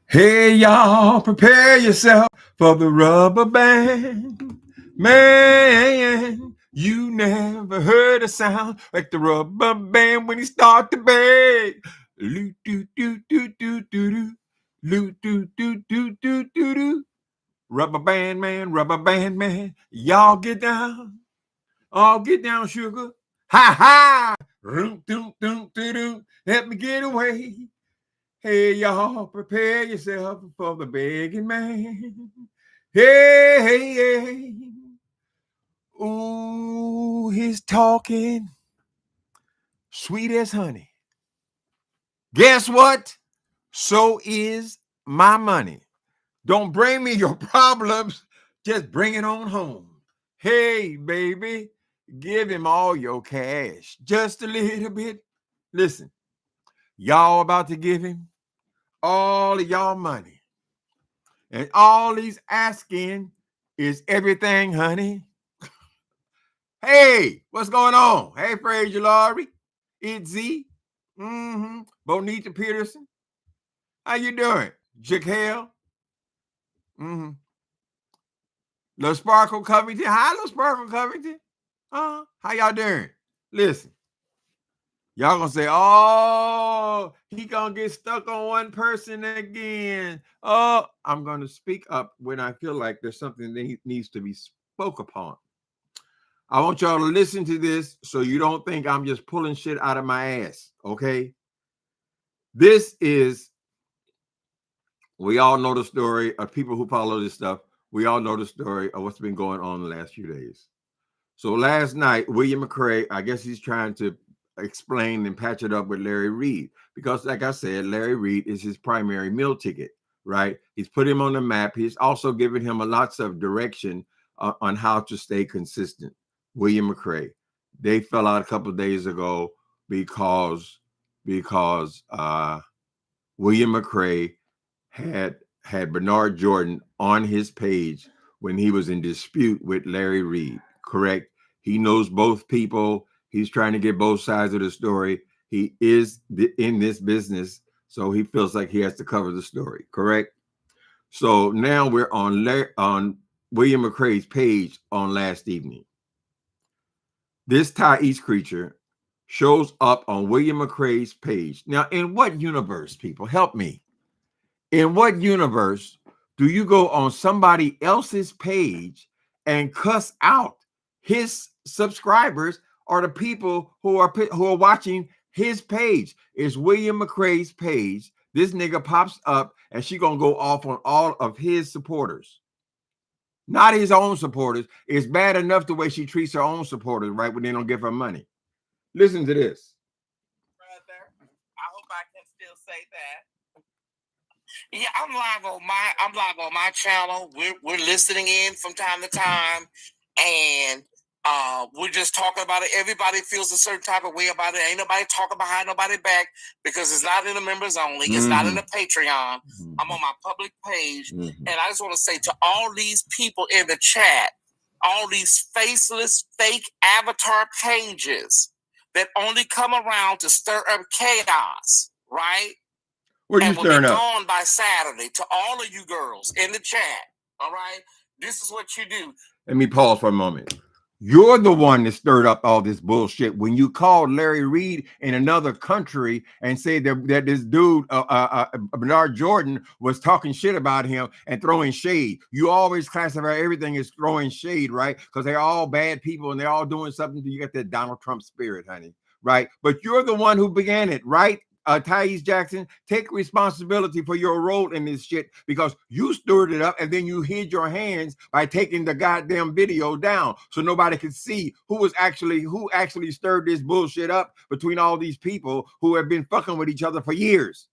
Hey, y'all, prepare yourself for the rubber band. Man, you never heard a sound like the rubber band when he start to bang. Loot doo doo doo doo doo doo. Loot doo doo doo doo doo doo. Rubber band man, y'all get down. All get down, sugar. Ha ha! Room, doom, doom, doo doo. Help me get away. Hey, y'all, prepare yourself for the begging man. Hey, hey, hey. Ooh, he's talking sweet as honey. Guess what? So is my money. Don't bring me your problems. Just bring it on home. Hey, baby, give him all your cash. Just a little bit. Listen, y'all about to give him all of y'all money. And all he's asking is everything, honey. Hey, what's going on? Hey, Fraser Laurie. It's Z. Bonita Peterson. How you doing? Jaquel. Lil Sparkle Covington. Hi, Lil Sparkle Covington. How y'all doing? Listen. Y'all gonna say, oh, he gonna get stuck on one person again. Oh, I'm gonna speak up when I feel like there's something that needs to be spoke upon. I want y'all to listen to this so you don't think I'm just pulling shit out of my ass, okay? This is, we all know the story of people who follow this stuff. We all know the story of what's been going on the last few days. So last night, William McCray, I guess he's trying to explain and patch it up with Larry Reed, because like I said, Larry Reed is his primary meal ticket, right? He's put him on the map. He's also given him lots of direction on how to stay consistent. William McCray, they fell out a couple of days ago because William McCray had Bernard Jordan on his page when he was in dispute with Larry Reed, correct? He knows both people. He's trying to get both sides of the story. He is in this business, so he feels like he has to cover the story, correct? So now we're on William McCray's page on last evening. This Thai East creature shows up on William McCray's page. Now, in what universe, people? Help me. In what universe do you go on somebody else's page and cuss out his subscribers or the people who are watching his page? It's William McCray's page. This nigga pops up and she gonna go off on all of his supporters. Not his own supporters. It's bad enough the way she treats her own supporters, right, when they don't give her money. Listen to this. Brother, I hope I can still say that. Yeah, I'm live on my channel. We're listening in from time to time, and we're just talking about it. Everybody feels a certain type of way about it. Ain't nobody talking behind nobody back, because it's not in the members only. It's not in the Patreon. I'm on my public page, and I just want to say to all these people in the chat, all these faceless, fake avatar pages that only come around to stir up chaos, right? What are you stirring up? Gone by Saturday. To all of you girls in the chat, all right? This is what you do. Let me pause for a moment. You're the one that stirred up all this bullshit when you called Larry Reed in another country and said that this dude, Bernard Jordan, was talking shit about him and throwing shade. You always classify everything as throwing shade, right? Because they're all bad people and they're all doing something. You got that Donald Trump spirit, honey, right? But you're the one who began it, right? Thais Jackson, take responsibility for your role in this shit, because you stirred it up and then you hid your hands by taking the goddamn video down so nobody could see who actually stirred this bullshit up between all these people who have been fucking with each other for years.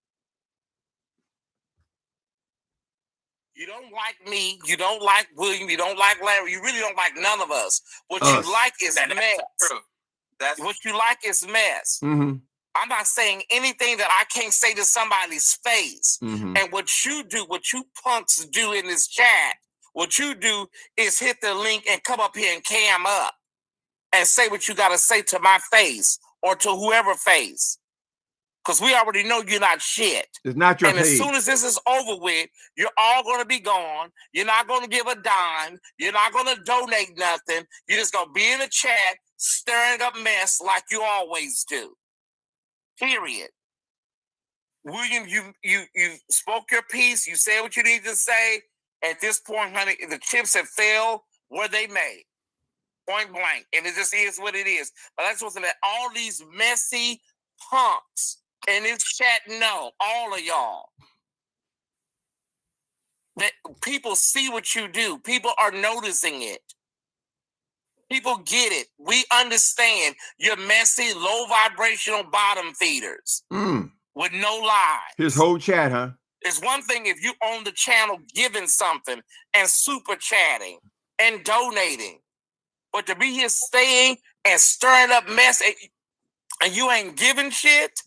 You don't like me. You don't like William. You don't like Larry. You really don't like none of us. What you like is mess. That's what you like is mess. I'm not saying anything that I can't say to somebody's face. And what you do, what you punks do in this chat, what you do is hit the link and come up here and cam up. and say what you got to say to my face or to whoever face. Because we already know you're not shit. It's not your And page. as soon as this is over with, you're all going to be gone. You're not going to give a dime. You're not going to donate nothing. You're just going to be in the chat stirring up mess like you always do. Period. William, you spoke your piece. You said what you need to say. At this point, honey, the chips have fell where they may. Point blank. And it just is what it is. But that's what's that all these messy punks in this chat know, all of y'all, that people see what you do. People are noticing it. People get it. We understand you're messy, low vibrational bottom feeders with no lies. His whole chat, huh? It's one thing if you own the channel giving something and super chatting and donating, but to be here staying and stirring up mess and you ain't giving shit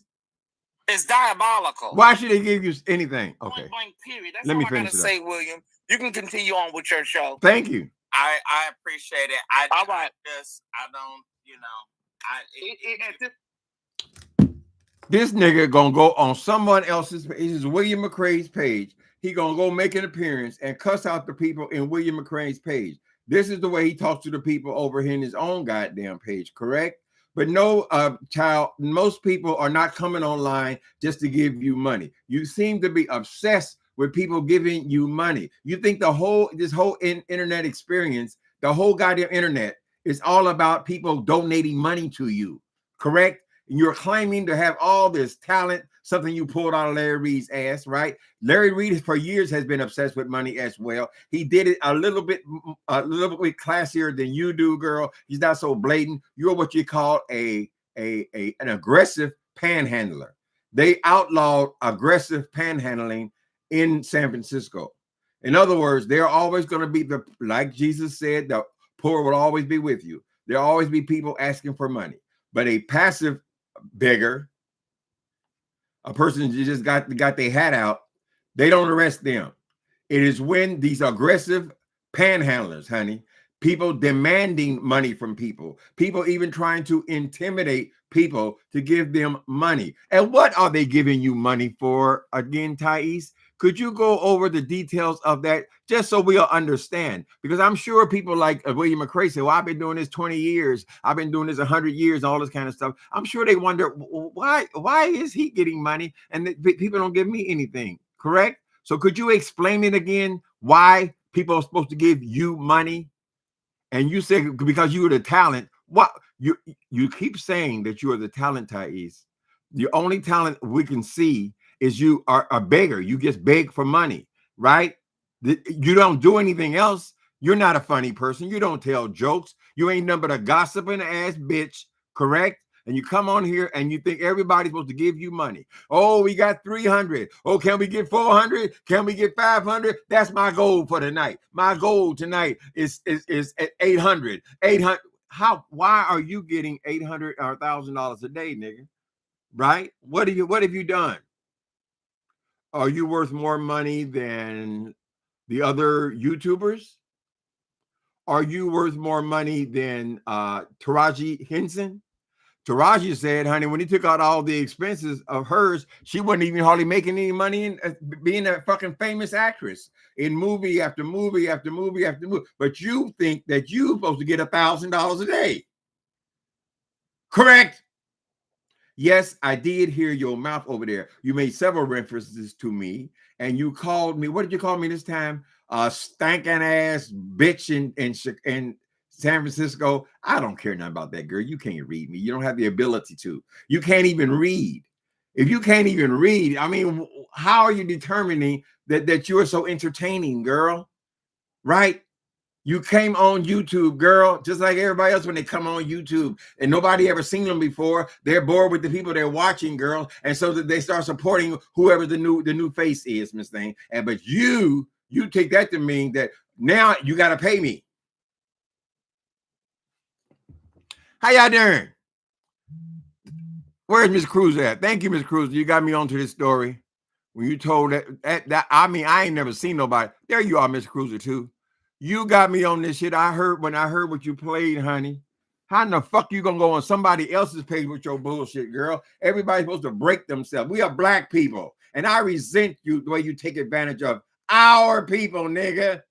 is diabolical. Why should they give you anything? Okay. Point blank, period. That's Let all me I finish gotta say, William. You can continue on with your show. Thank you. I appreciate it. I All right. I don't, you know, This nigga gonna go on someone else's page. This is William McCrae's page. He gonna go make an appearance and cuss out the people in William McCrae's page. This is the way he talks to the people over here in his own goddamn page, correct? But no, child, most people are not coming online just to give you money. You seem to be obsessed with people giving you money. You think this whole internet experience, the whole goddamn internet is all about people donating money to you, correct? And you're claiming to have all this talent, something you pulled out of Larry Reid's ass, right? Larry Reid for years has been obsessed with money as well. He did it a little bit classier than you do, girl. He's not so blatant. You're what you call an aggressive panhandler. They outlawed aggressive panhandling in San Francisco. In other words, they're always going to be like Jesus said, the poor will always be with you. There'll always be people asking for money. But a passive beggar, a person who just got their hat out, they don't arrest them. It is when these aggressive panhandlers, honey, people demanding money from people even trying to intimidate people to give them money. And what are they giving you money for again, Thais? Could you go over the details of that just so we'll understand? Because I'm sure people like William McCrae say, well, I've been doing this 20 years. I've been doing this 100 years, all this kind of stuff. I'm sure they wonder, why is he getting money and people don't give me anything, correct? So could you explain it again, why people are supposed to give you money? And you say because you are the talent. What you keep saying that you are the talent, Thais. The only talent we can see is you are a beggar. You just beg for money, right? You don't do anything else. You're not a funny person. You don't tell jokes. You ain't nothing but a gossiping ass bitch, correct? And you come on here and you think everybody's supposed to give you money. Oh, we got 300. Oh, can we get 400? Can we get 500? That's my goal for tonight. My goal tonight is at 800. 800. Why are you getting $800 or $1,000 a day, nigga? Right? What have you done? Are you worth more money than the other YouTubers? Are you worth more money than Taraji Henson? Taraji said, honey, when he took out all the expenses of hers, she wasn't even hardly making any money in being a fucking famous actress in movie after movie after movie after movie. But you think that you're supposed to get $1,000 a day. Correct? Yes, I did hear your mouth over there. You made several references to me, and you called me. What did you call me this time? Stankin' ass bitch in San Francisco. I don't care nothing about that, girl. You can't read me. You don't have the ability to. You can't even read. If you can't even read, I mean, how are you determining that you're so entertaining, girl? Right? You came on YouTube, girl, just like everybody else when they come on YouTube and nobody ever seen them before. They're bored with the people they're watching, girl. And so that they start supporting whoever the new face is, Miss Thing. But you take that to mean that now you got to pay me. How y'all doing? Where's Miss Cruz at? Thank you, Miss Cruz. You got me onto this story. When you told that I mean, I ain't never seen nobody. There you are, Miss Cruiser, too. You got me on this shit. When I heard what you played, honey. How in the fuck you gonna go on somebody else's page with your bullshit, girl? Everybody's supposed to break themselves. We are black people, and I resent you the way you take advantage of our people, nigga.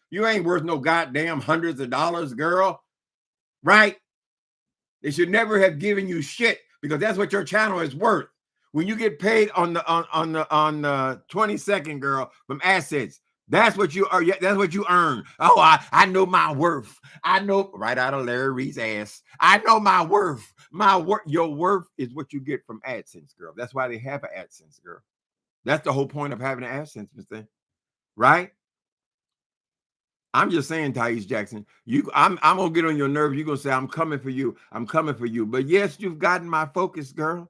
You ain't worth no goddamn hundreds of dollars, girl. Right? They should never have given you shit because that's what your channel is worth. When you get paid on the 22nd, girl, from assets, that's what you are. That's what you earn. Oh, I know my worth. I know right out of Larry Reed's ass. I know my worth. My worth. Your worth is what you get from AdSense, girl. That's why they have an AdSense, girl. That's the whole point of having an AdSense, Mr. Right? I'm just saying, Thais Jackson, I'm gonna get on your nerves. You're gonna say, I'm coming for you. I'm coming for you. But yes, you've gotten my focus, girl.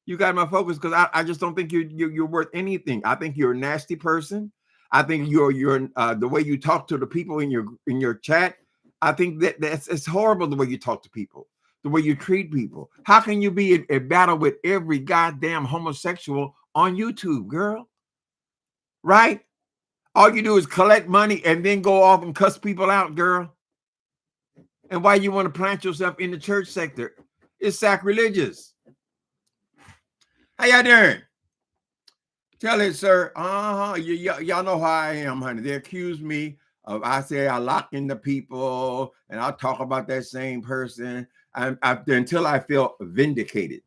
You got my focus because I just don't think you're worth anything. I think you're a nasty person. I think you're the way you talk to the people in your chat. I think that's it's horrible the way you talk to people, the way you treat people. How can you be in a battle with every goddamn homosexual on YouTube, girl? Right? All you do is collect money and then go off and cuss people out, girl. And why you want to plant yourself in the church sector? It's sacrilegious. How y'all doing? Tell it, sir. Y'all know how I am, honey. They accuse me of, I say I lock in the people and I'll talk about that same person until I feel vindicated.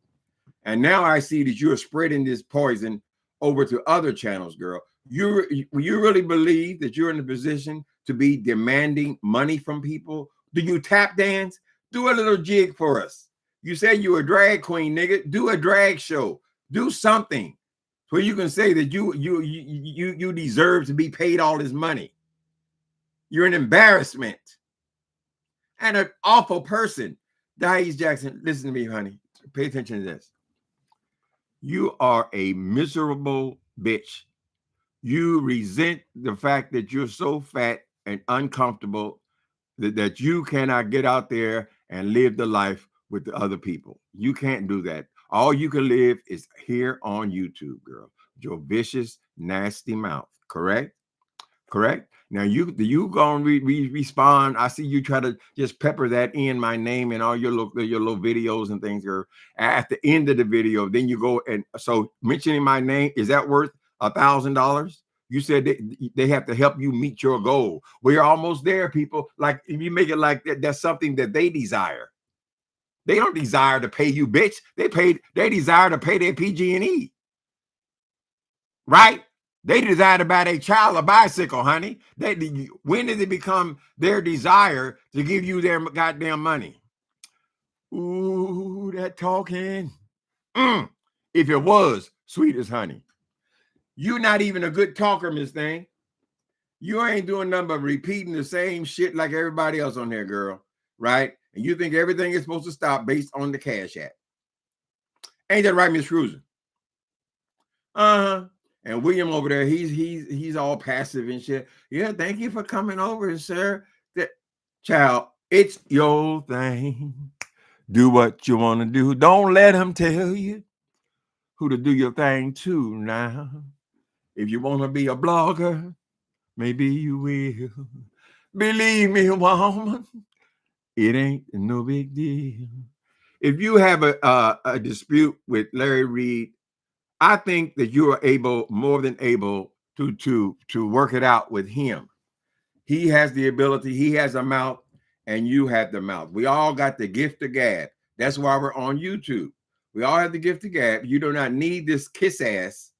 And now I see that you're spreading this poison over to other channels, girl. You really believe that you're in a position to be demanding money from people? Do you tap dance? Do a little jig for us. You said you're a drag queen, nigga. Do a drag show. Do something so you can say that you deserve to be paid all this money. You're an embarrassment and an awful person. Thais Jackson, listen to me, honey. Pay attention to this. You are a miserable bitch. You resent the fact that you're so fat and uncomfortable that you cannot get out there and live the life with the other people. You can't do that. All you can live is here on YouTube, girl. Your vicious, nasty mouth. Correct? Correct? Now you go and respond. I see you try to just pepper that in my name and all your little videos and things. Girl. At the end of the video, then you go and so mentioning my name, is that worth $1,000? You said they have to help you meet your goal. We're almost there, people. Like if you make it like that's something that they desire. They don't desire to pay you, bitch. They desire to pay their PG&E. Right? They desire to buy their child a bicycle, honey. When did it become their desire to give you their goddamn money? Ooh, that talking. If it was, sweet as honey. You're not even a good talker, Miss Thing. You ain't doing nothing but repeating the same shit like everybody else on there, girl. Right? And you think everything is supposed to stop based on the Cash App. Ain't that right, Miss Cruiser? Uh-huh. And William over there, he's all passive and shit. Yeah, thank you for coming over, sir. Child, it's your thing. Do what you want to do. Don't let him tell you who to do your thing to now. If you want to be a blogger, maybe you will. Believe me, woman, it ain't no big deal. If you have a dispute with Larry Reed, I think that you are more than able to work it out with him. He has the ability, he has a mouth, and you have the mouth. We all got the gift of gab. That's why we're on YouTube. We all have the gift of gab. You do not need this kiss ass,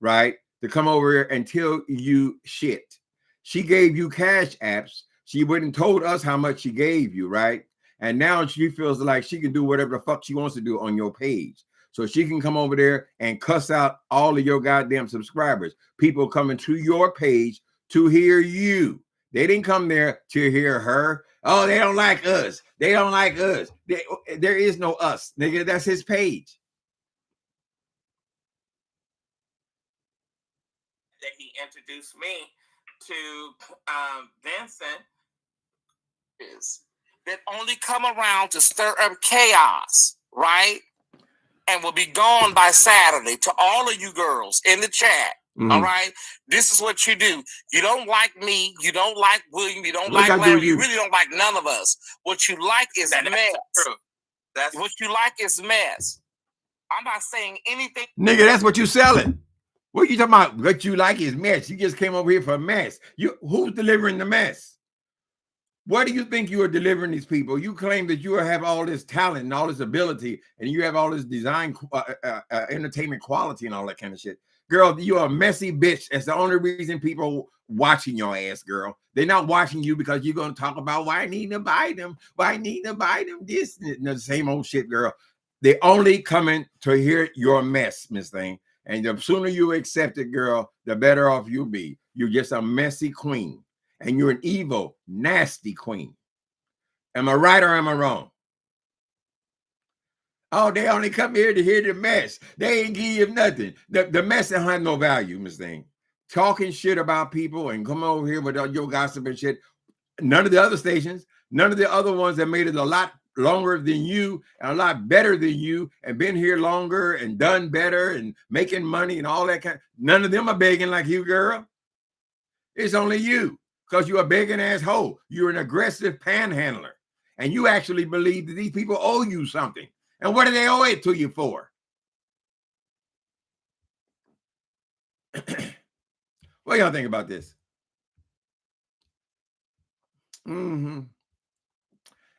right, to come over here and tell you shit. She gave you cash apps. She went and told us how much she gave you, right? And now she feels like she can do whatever the fuck she wants to do on your page. So she can come over there and cuss out all of your goddamn subscribers. People coming to your page to hear you. They didn't come there to hear her. Oh, they don't like us. They don't like us. There is no us, nigga. That's his page. That he introduced me to Vincent is that only come around to stir up chaos, right? And will be gone by Saturday. To all of you girls in the chat, All right. This is what you do. You don't like me. You don't like William. You don't What like I do Larry. You you? really don't like none of us. What you like is mess. That's What you like is mess. I'm not saying anything. Nigga, that's what you selling. What you talking about? What you like is mess. You just came over here for a mess. Who's delivering the mess? What do you think you are delivering these people? You claim that you have all this talent and all this ability, and you have all this design, entertainment quality, and all that kind of shit. Girl, you're a messy bitch. That's the only reason people watching your ass, girl. They're not watching you because you're going to talk about why I need to buy them, why I need to buy them this, and the same old shit, girl. They only coming to hear your mess, Miss Thing. And the sooner you accept it, girl, the better off you'll be. You're just a messy queen. And you're an evil, nasty queen. Am I right or am I wrong? Oh, they only come here to hear the mess. They ain't give you nothing. The mess don't have no value, Miss Thing. Talking shit about people and come over here with your gossip and shit. None of the other stations, none of the other ones that made it a lot longer than you and a lot better than you and been here longer and done better and making money and all that kind. None of them are begging like you, girl. It's only you. Because you're a begging asshole. You're an aggressive panhandler. And you actually believe that these people owe you something. And what do they owe it to you for? What y'all think about this? Am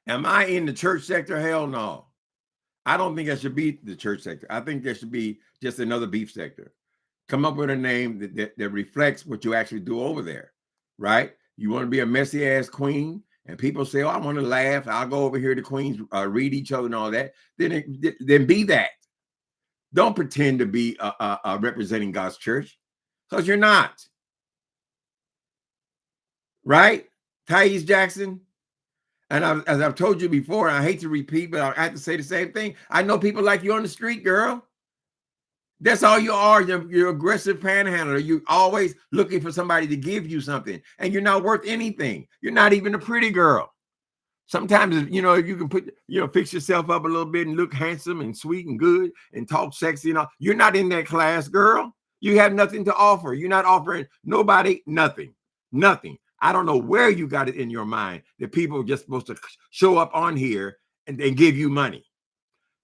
I in the church sector? Hell no. I don't think I should be the church sector. I think there should be just another beef sector. Come up with a name that reflects what you actually do over there, right? You want to be a messy ass queen, and people say, "Oh, I want to laugh. I'll go over here to queens, read each other and all that." Then be that. Don't pretend to be representing God's church, because you're not. Right, Thais Jackson? And as I've told you before, I hate to repeat, but I have to say the same thing. I know people like you on the street, girl. That's all you are. You're aggressive panhandler. You're always looking for somebody to give you something, and you're not worth anything. You're not even a pretty girl. Sometimes, you know, if you can put, fix yourself up a little bit and look handsome and sweet and good and talk sexy and all, you're not in that class, girl. You have nothing to offer. You're not offering nobody nothing. Nothing. I don't know where you got it in your mind that people are just supposed to show up on here and give you money.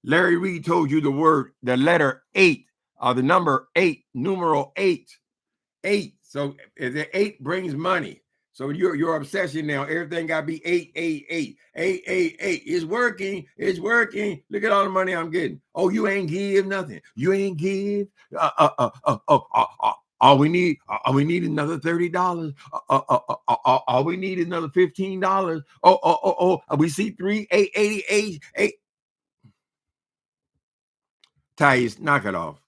Larry Reed told you the letter 8. The number 8, numeral 8. So the 8 brings money. So your obsession now, everything got to be 8, 8, 8, 8, 8, 8. It's working. It's working. Look at all the money I'm getting. Oh, you ain't give nothing. You ain't give. All we need another $30. All we need is another $15. We see 3, 8, 88, 8. Thais, knock it off.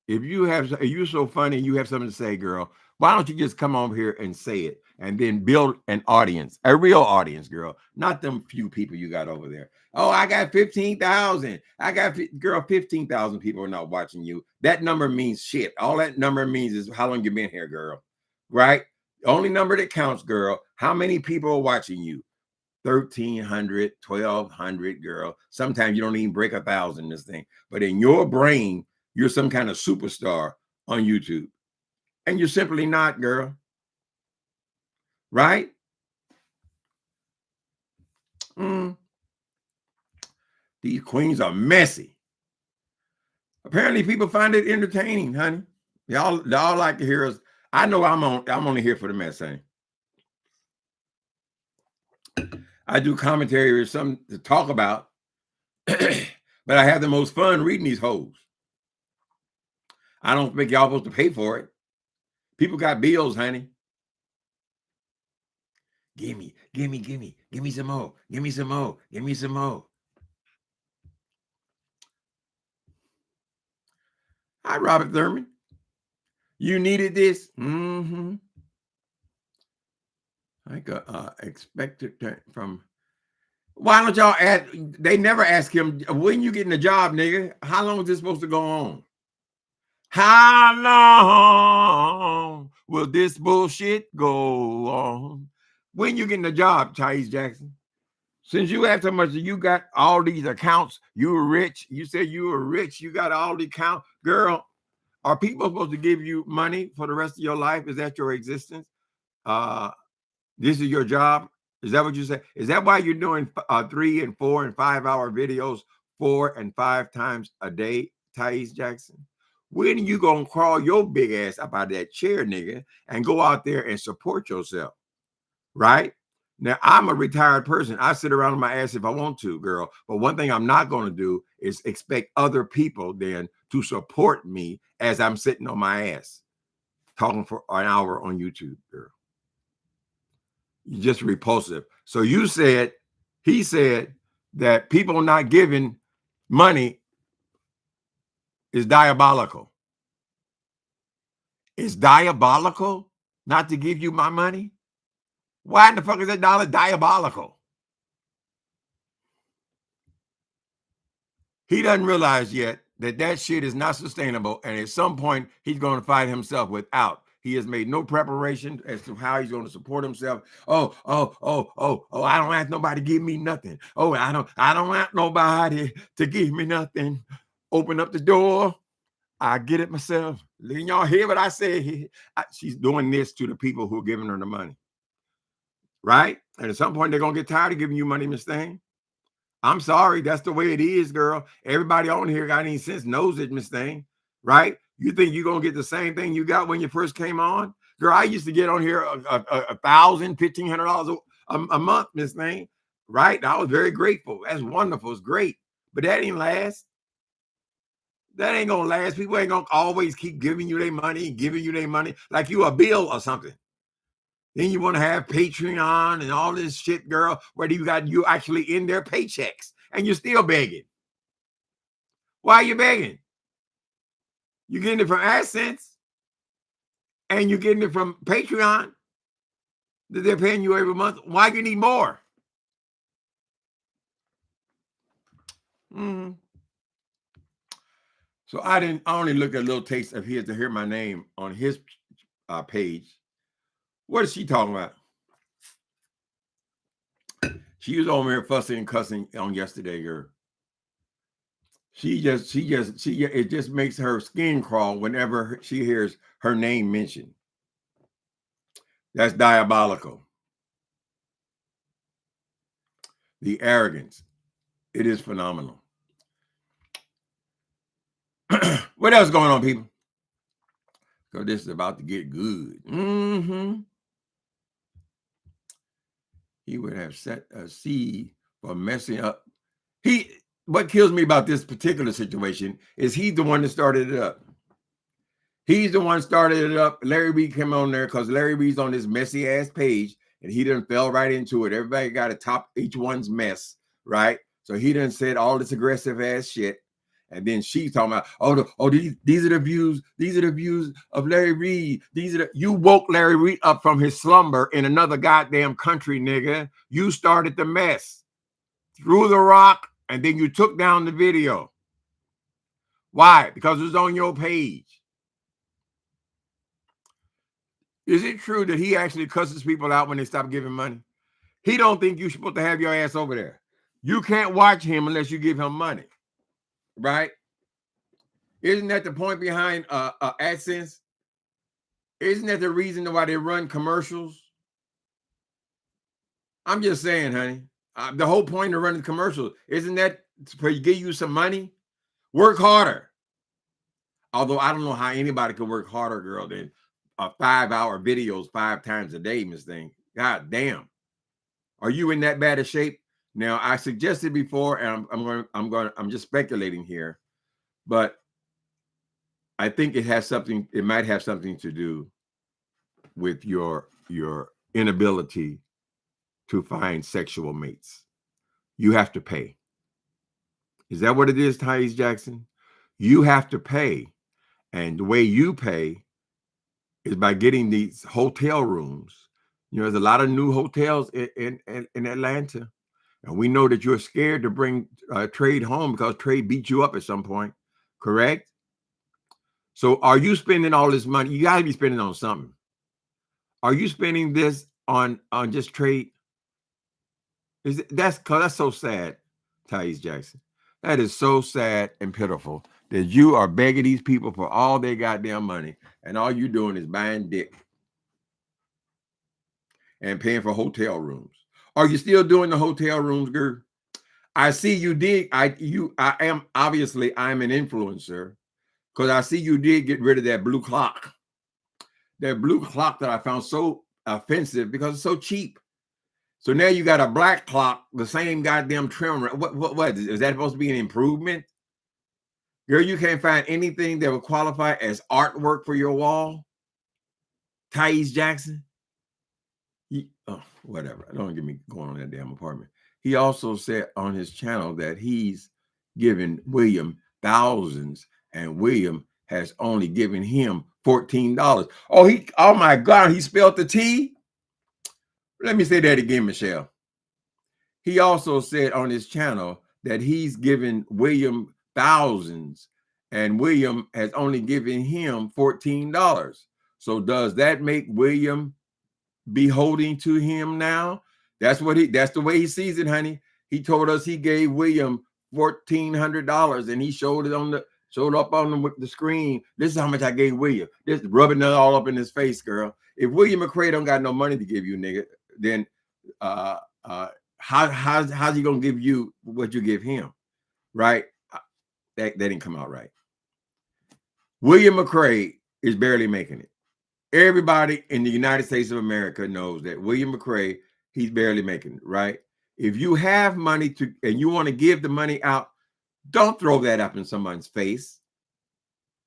If you're so funny, you have something to say, girl, why don't you just come over here and say it and then build an audience, a real audience, girl, not them few people you got over there. Oh, I got 15,000. Girl, 15,000 people are not watching you. That number means shit. All that number means is how long you been here, girl, right? The only number that counts, girl, how many people are watching you? 1,300, 1,200, girl. Sometimes you don't even break 1,000 this thing. But in your brain, you're some kind of superstar on YouTube. And you're simply not, girl. Right? These queens are messy. Apparently, people find it entertaining, honey. Y'all like to hear us. I know I'm only here for the mess, honey. I do commentary or something to talk about, but I have the most fun reading these hoes. I don't think y'all supposed to pay for it. People got bills, honey. Give me some more. Give me some more. Give me some more. Hi, Robert Thurman. You needed this? I got expected from. Why don't y'all ask? They never ask him, when you getting a job, nigga? How long is this supposed to go on? How long will this bullshit go on? When you getting a job, Thais Jackson? Since you have so much, you got all these accounts. You were rich. You said you were rich. You got all the accounts. Girl, Are people supposed to give you money for the rest of your life? Is that your existence? This is your job? Is that what you say? Is that why you're doing 3 and 4 and 5 hour videos 4 and 5 times a day, Thais Jackson? When are you gonna crawl your big ass up out of that chair, nigga, and go out there and support yourself? Right? Now, I'm a retired person. I sit around on my ass if I want to, girl. But one thing I'm not going to do is expect other people then to support me as I'm sitting on my ass talking for an hour on YouTube, girl. You're just repulsive. So he said that people not giving money is diabolical. It's diabolical not to give you my money? Why in the fuck is that dollar diabolical? He doesn't realize yet that that shit is not sustainable. And at some point, he's going to find himself without. He has made no preparation as to how he's going to support himself. I don't have nobody to give me nothing. Oh, I don't want nobody to give me nothing. Open up the door. I get it myself. Let y'all hear what I say. She's doing this to the people who are giving her the money. Right? And at some point, they're going to get tired of giving you money, Miss Thing. I'm sorry. That's the way it is, girl. Everybody on here got any sense knows it, Miss Thing. Right? You think you're going to get the same thing you got when you first came on? Girl, I used to get on here $1,000, $1,500 a month, Miss Thing. Right? I was very grateful. That's wonderful. It's great. But that ain't last. That ain't going to last. People ain't going to always keep giving you their money, like you a bill or something. Then you want to have Patreon and all this shit, girl, where you actually in their paychecks and you're still begging. Why are you begging? You're getting it from AdSense and you're getting it from Patreon that they're paying you every month. Why do you need more? So I only looked at a little taste of his to hear my name on his page. What is she talking about? She was over here fussing and cussing on yesterday, girl. It just makes her skin crawl whenever she hears her name mentioned. That's diabolical. The arrogance. It is phenomenal. What else going on, people? So this is about to get good. He would have set a seed for messing up. What kills me about this particular situation is he's the one that started it up. He's the one started it up. Larry Reed came on there because Larry Reed's on this messy ass page and he done fell right into it. Everybody got to top each one's mess, right? So he done said all this aggressive ass shit. And then she's talking about, these are the views of Larry Reed. You woke Larry Reed up from his slumber in another goddamn country, nigga. You started the mess. Threw the rock, and then you took down the video. Why? Because it was on your page. Is it true that he actually cusses people out when they stop giving money? He don't think you're supposed to have your ass over there. You can't watch him unless you give him money. Right? Isn't that the point behind AdSense? Isn't that the reason why they run commercials? I'm just saying, honey. The whole point of running commercials, isn't that to give you some money? Work harder. Although I don't know how anybody could work harder, girl, than 5-hour videos 5 times a day, Miss Thing. God damn. Are you in that bad a shape? Now, I suggested before, and I'm just speculating here, but I think it might have something to do with your inability to find sexual mates. You have to pay. Is that what it is, Thais Jackson? You have to pay. And the way you pay is by getting these hotel rooms. You know, there's a lot of new hotels in Atlanta. And we know that you're scared to bring trade home because trade beat you up at some point, correct? So are you spending all this money? You got to be spending on something. Are you spending this on just trade? That's so sad, Thais Jackson. That is so sad and pitiful that you are begging these people for all their goddamn money, and all you doing is buying dick and paying for hotel rooms. Are you still doing the hotel rooms, girl? I see you did. I'm an influencer because I see you did get rid of that blue clock. That blue clock that I found so offensive because it's so cheap. So now you got a black clock, the same goddamn trim. What is that supposed to be an improvement? Girl, you can't find anything that would qualify as artwork for your wall? Thais Jackson? Whatever. Don't get me going on that damn apartment. He also said on his channel that he's given William thousands, and William has only given him $14. Oh my God, he spelled the T? Let me say that again, Michelle. He also said on his channel that he's given William thousands, and William has only given him $14. So does that make William beholding to him now? That's the way he sees it, honey. He told us he gave William $1,400, and he showed up on the screen. This is how much I gave William. This rubbing it all up in his face, girl. If William McCray don't got no money to give you, nigga, then how's he gonna give you what you give him? Right? That didn't come out right. William McCray is barely making it. Everybody in the United States of America knows that William McCray, he's barely making it, right? If you have money and you want to give the money out, don't throw that up in someone's face.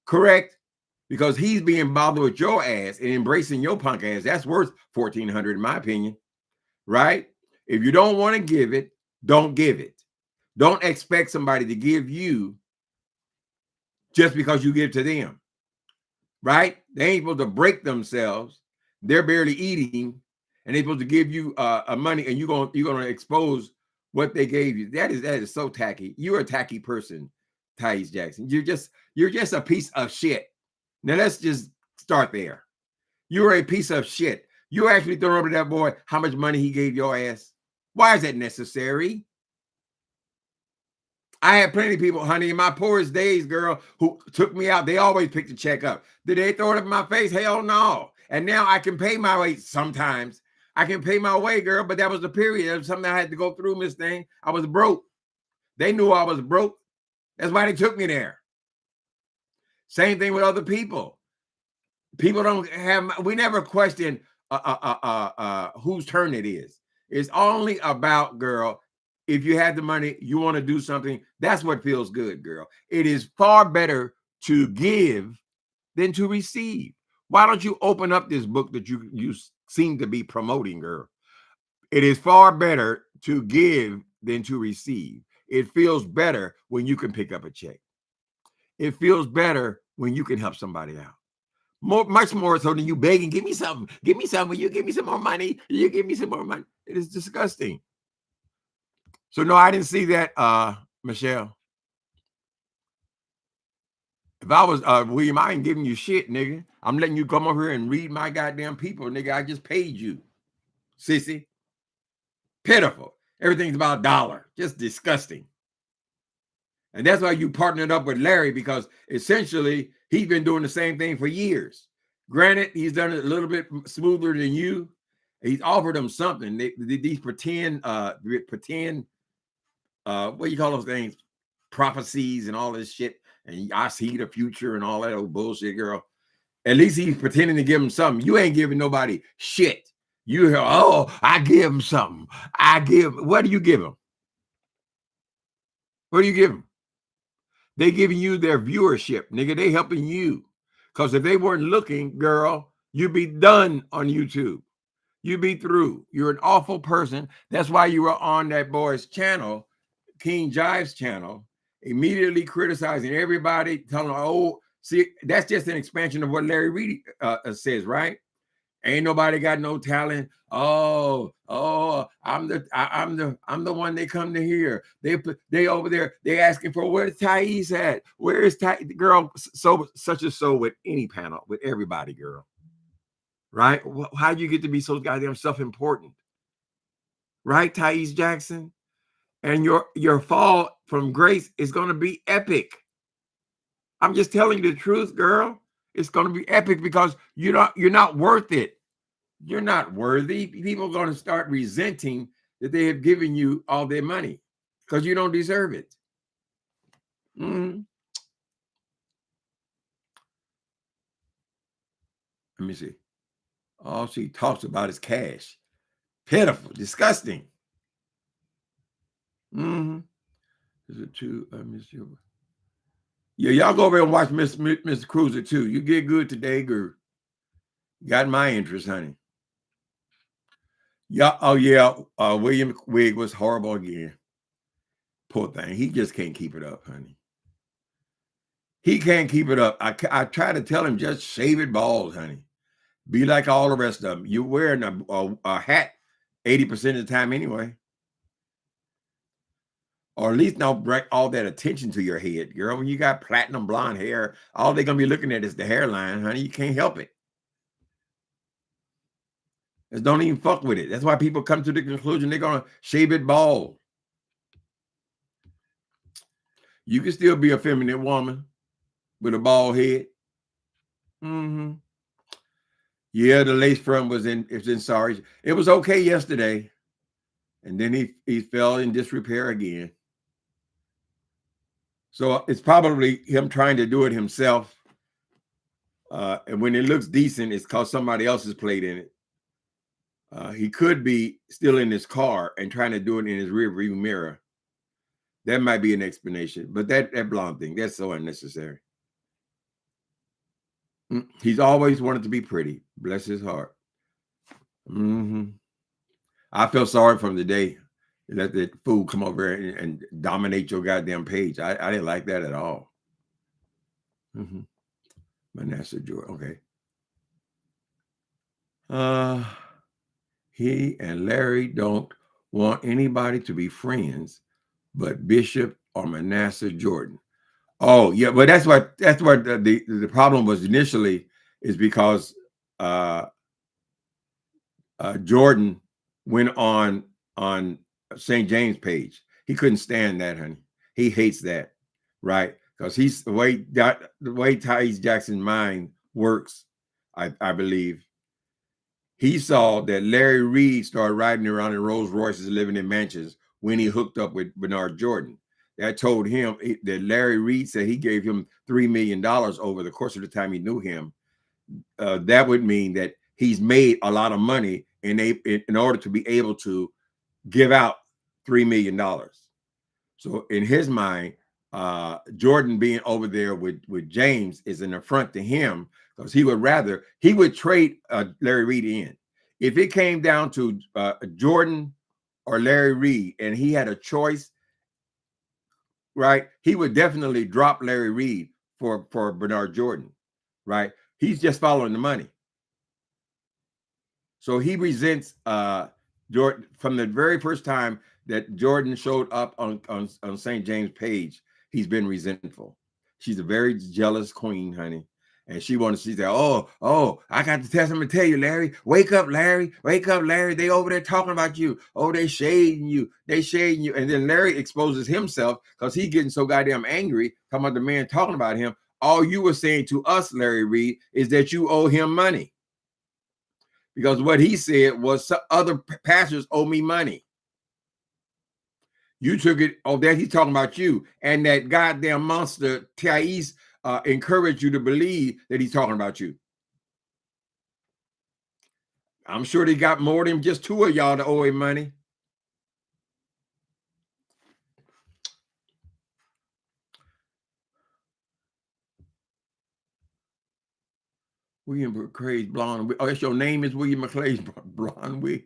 Correct? Because he's being bothered with your ass and embracing your punk ass. That's worth $1,400 in my opinion, right? If you don't want to give it, don't give it. Don't expect somebody to give you just because you give to them. Right? They ain't supposed to break themselves. They're barely eating, and they're supposed to give you money, and you're gonna expose what they gave you. That is so tacky. You're a tacky person, Thais Jackson. You're just a piece of shit. Now let's just start there. You're a piece of shit. You actually throw over to that boy how much money he gave your ass. Why is that necessary? I had plenty of people, honey, in my poorest days, girl, who took me out. They always picked the check up. Did they throw it up in my face? Hell no. And now I can pay my way sometimes. I can pay my way, girl, but that was the period. That was something I had to go through, Miss Thing. I was broke. They knew I was broke. That's why they took me there. Same thing with other people. People don't have, we never question whose turn it is. It's only about, girl, if you have the money, you want to do something, that's what feels good, girl. It is far better to give than to receive. Why don't you open up this book that you seem to be promoting, girl? It is far better to give than to receive. It feels better when you can pick up a check. It feels better when you can help somebody out. Much more so than you begging, give me something. Give me something. You give me some more money. You give me some more money. It is disgusting. So no, I didn't see that, Michelle. If I was William, I ain't giving you shit, nigga. I'm letting you come over here and read my goddamn people, nigga. I just paid you, sissy. Pitiful. Everything's about $1. Just disgusting. And that's why you partnered up with Larry, because essentially he's been doing the same thing for years. Granted, he's done it a little bit smoother than you. He's offered them something. These pretend what do you call those things? Prophecies and all this shit. And I see the future and all that old bullshit, girl. At least he's pretending to give him something. You ain't giving nobody shit. You hear, oh, I give him something. What do you give him? What do you give them? They giving you their viewership, nigga. They helping you. Because if they weren't looking, girl, you'd be done on YouTube. You'd be through. You're an awful person. That's why you were on that boy's channel, King Jive's channel, immediately criticizing everybody, telling, oh, see, that's just an expansion of what Larry Reed says, right? Ain't nobody got no talent. Oh, I'm the one they come to hear. They over there. They asking for where's Thais at? Where is Thais? Girl, such a so with any panel, with everybody, girl. Right? How do you get to be so goddamn self-important? Right, Thais Jackson? And your fall from grace is going to be epic. I'm just telling you the truth, girl. It's going to be epic because you're not worth it. You're not worthy. People are going to start resenting that they have given you all their money because you don't deserve it. Mm-hmm. Let me see. All she talks about is cash. Pitiful, disgusting. Mm-hmm. Is it too? Miss you. Yeah, y'all go over and watch Mr. Cruiser too. You get good today, girl. Got my interest, honey. Yeah. Oh yeah. William Wig was horrible again. Poor thing. He just can't keep it up, honey. He can't keep it up. I try to tell him just shave it bald, honey. Be like all the rest of them. You're wearing a hat 80% of the time anyway. Or at least not bring all that attention to your head, girl. When you got platinum blonde hair, all they're going to be looking at is the hairline, honey. You can't help it. Just don't even fuck with it. That's why people come to the conclusion they're going to shave it bald. You can still be a feminine woman with a bald head. Mm-hmm. Yeah, the lace front was in sorry. It was okay yesterday. And then he fell in disrepair again. So it's probably him trying to do it himself. And when it looks decent, it's because somebody else has played in it. He could be still in his car and trying to do it in his rear view mirror. That might be an explanation. But that blonde thing, that's so unnecessary. He's always wanted to be pretty. Bless his heart. Mm-hmm. I feel sorry from the day let the fool come over and dominate your goddamn page. I didn't like that at all. Mm-hmm. Manasseh Jordan. Okay. He and Larry don't want anybody to be friends but Bishop or Manasseh Jordan. Oh, yeah, but that's what the problem was initially, is because Jordan went on St. James' page. He couldn't stand that, honey. He hates that, right? Because he's the way Tyrese Jackson's mind works, I believe. He saw that Larry Reed started riding around in Rolls Royces, living in mansions when he hooked up with Bernard Jordan. That told him that Larry Reed said he gave him $3 million over the course of the time he knew him. That would mean that he's made a lot of money in order to be able to give out $3 million. So in his mind, Jordan being over there with James is an affront to him, because he would trade Larry Reed in. If it came down to Jordan or Larry Reed and he had a choice, right, he would definitely drop Larry Reed for Bernard Jordan, right? He's just following the money. So he resents Jordan from the very first time that Jordan showed up on St. James' page. He's been resentful. She's a very jealous queen, honey. And she said, oh, I got to tell something to tell you, Larry. Wake up, Larry. Wake up, Larry. They over there talking about you. Oh, they shading you. They shading you. And then Larry exposes himself because he's getting so goddamn angry, talking about the man talking about him. All you were saying to us, Larry Reed, is that you owe him money. Because what he said was other pastors owe me money. You took it, that he's talking about you. And that goddamn monster, Thais, encouraged you to believe that he's talking about you. I'm sure they got more than just two of y'all to owe him money. William McClay's blonde wig. Oh, that's your name is William McClay's blonde wig.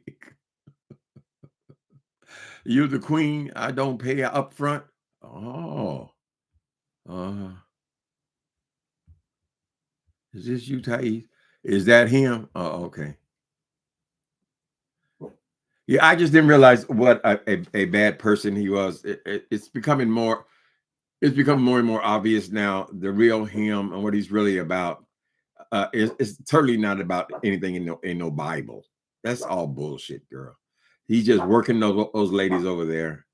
You're the queen. I don't pay up front. Oh. Is this you, Thais? Is that him? Oh, okay. Yeah, I just didn't realize what a bad person he was. It's becoming more and more obvious now, the real him and what he's really about. It's totally not about anything in no Bible. That's all bullshit, girl. He's just working those ladies over there,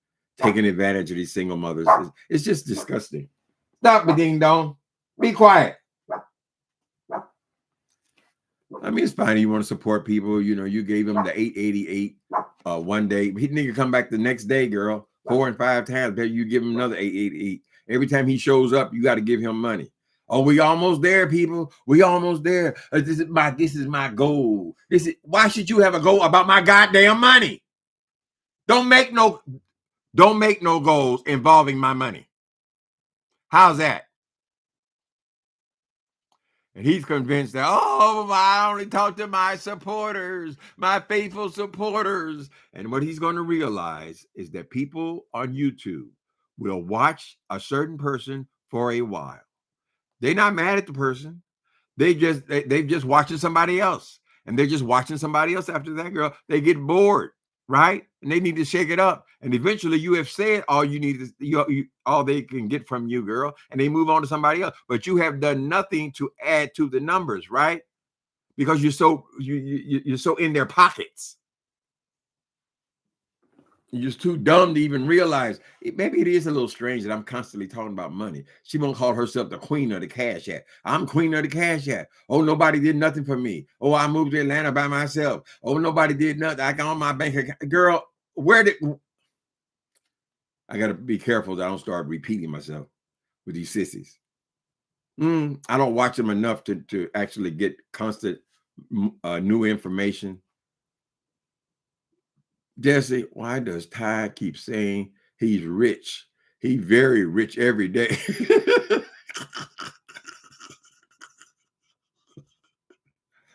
taking advantage of these single mothers. It's just disgusting. Stop it, ding dong. Be quiet. I mean, it's fine. You want to support people. You know, you gave him the 888 one day. He nigga come back the next day, girl, 4 and 5 times. Better you give him another 888. Every time he shows up, you got to give him money. Oh, we almost there, people. We almost there. This is my goal. Why should you have a goal about my goddamn money? Don't make no goals involving my money. How's that? And he's convinced that, oh, I only talk to my supporters, my faithful supporters. And what he's going to realize is that people on YouTube will watch a certain person for a while. They're not mad at the person. They've just watching somebody else. And they're just watching somebody else after that girl. They get bored, right? And they need to shake it up. And eventually you have said all you need is all they can get from you, girl. And they move on to somebody else. But you have done nothing to add to the numbers, right? Because you're so in their pockets. You're just too dumb to even realize. Maybe it is a little strange that I'm constantly talking about money. She won't call herself the queen of the cash app. I'm queen of the cash app. Oh, nobody did nothing for me. Oh, I moved to Atlanta by myself. Oh, nobody did nothing. I got on my bank account. Girl, I got to be careful that I don't start repeating myself with these sissies. I don't watch them enough to actually get constant new information. Jesse, why does Ty keep saying he's rich? He's very rich every day.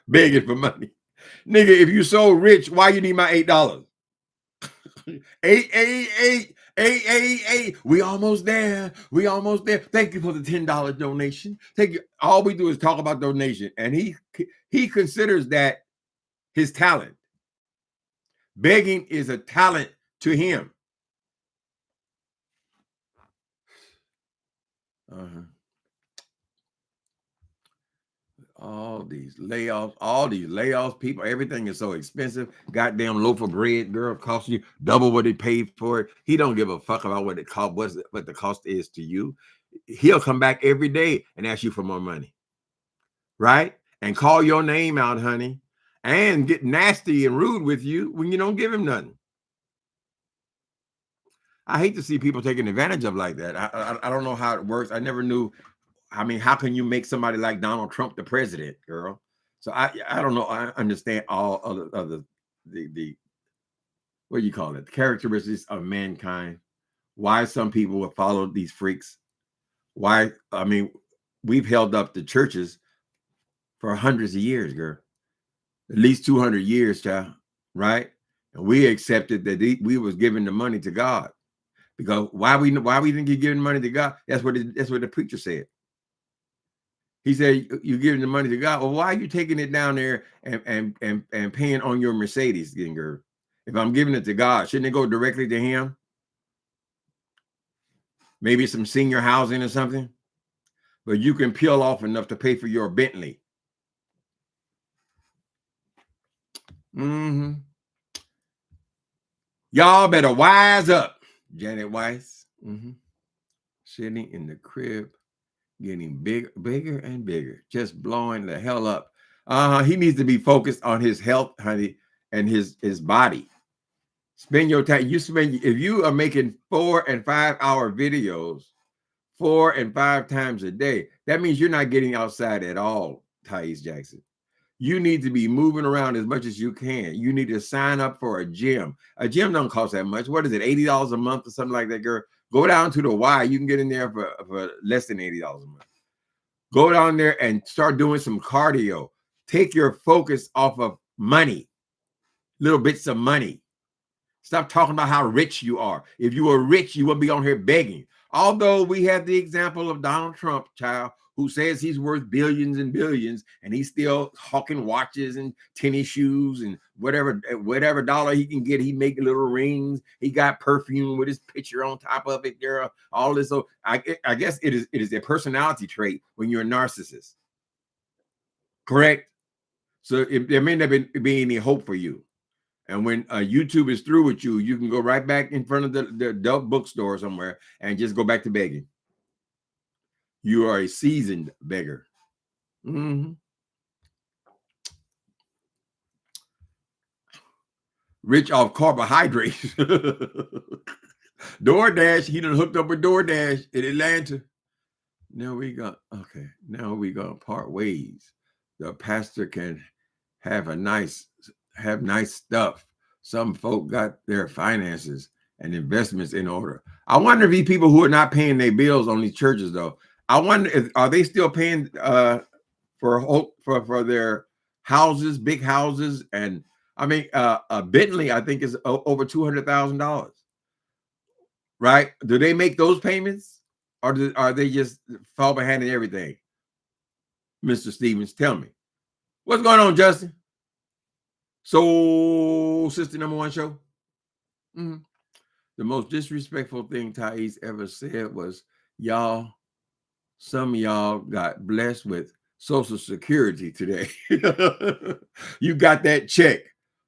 Begging for money. Nigga, if you're so rich, why you need my $8? 888. We almost there. We almost there. Thank you for the $10 donation. Thank you. All we do is talk about donation. And he considers that his talent. Begging is a talent to him. All these layoffs, people, everything is so expensive. Goddamn loaf of bread, girl, costs you double what they paid for it. He don't give a fuck about what it cost, what the cost is to you. He'll come back every day and ask you for more money, right? And call your name out, honey, and get nasty and rude with you when you don't give him nothing. I hate to see people taking advantage of like that. I don't know how it works. I never knew. I mean, how can you make somebody like Donald Trump the president, girl? So I don't know. I understand all of the what do you call it? The characteristics of mankind. Why some people will follow these freaks. Why? I mean, we've held up the churches for hundreds of years, girl. At least 200 years, child. Right? And we accepted that we was giving the money to God. Because why we didn't get giving money to God? That's what the preacher said. He said, you're giving the money to God. Well, why are you taking it down there and paying on your Mercedes, girl? If I'm giving it to God, shouldn't it go directly to him? Maybe some senior housing or something. But you can peel off enough to pay for your Bentley. Y'all better wise up. Janet Weiss. Sitting in the crib, getting bigger and bigger, just blowing the hell up. He needs to be focused on his health, honey, and his body. Spend your time. If you are making 4 and 5 hour videos 4 and 5 times a day, that means you're not getting outside at all, Thais Jackson. You need to be moving around as much as you can. You need to sign up for a gym. A gym don't cost that much. What is it, $80 a month or something like that, girl? Go down to the Y. You can get in there for less than $80 a month. Go down there and start doing some cardio. Take your focus off of money, little bits of money. Stop talking about how rich you are. If you were rich, you wouldn't be on here begging. Although we have the example of Donald Trump, child, who says he's worth billions and billions, and he's still hawking watches and tennis shoes and whatever dollar he can get. He make little rings. He got perfume with his picture on top of it, girl. All this. So I guess it is a personality trait when you're a narcissist. Correct. So there may not be any hope for you. And when YouTube is through with you, you can go right back in front of the adult bookstore somewhere and just go back to begging. You are a seasoned beggar. Rich off carbohydrates. DoorDash, he done hooked up with DoorDash in Atlanta. Now we got, okay, now we gonna part ways. The pastor can have nice stuff. Some folk got their finances and investments in order. I wonder if these people who are not paying their bills on these churches, though, I wonder if are they still paying for their houses, big houses, and I mean Bentley, I think is over $200,000. Right? Do they make those payments, or are they just fall behind in everything? Mr. Stevens, tell me what's going on, Justin. So, Sister Number One show. The most disrespectful thing Thais ever said was, y'all, some of y'all got blessed with Social Security today. You got that check.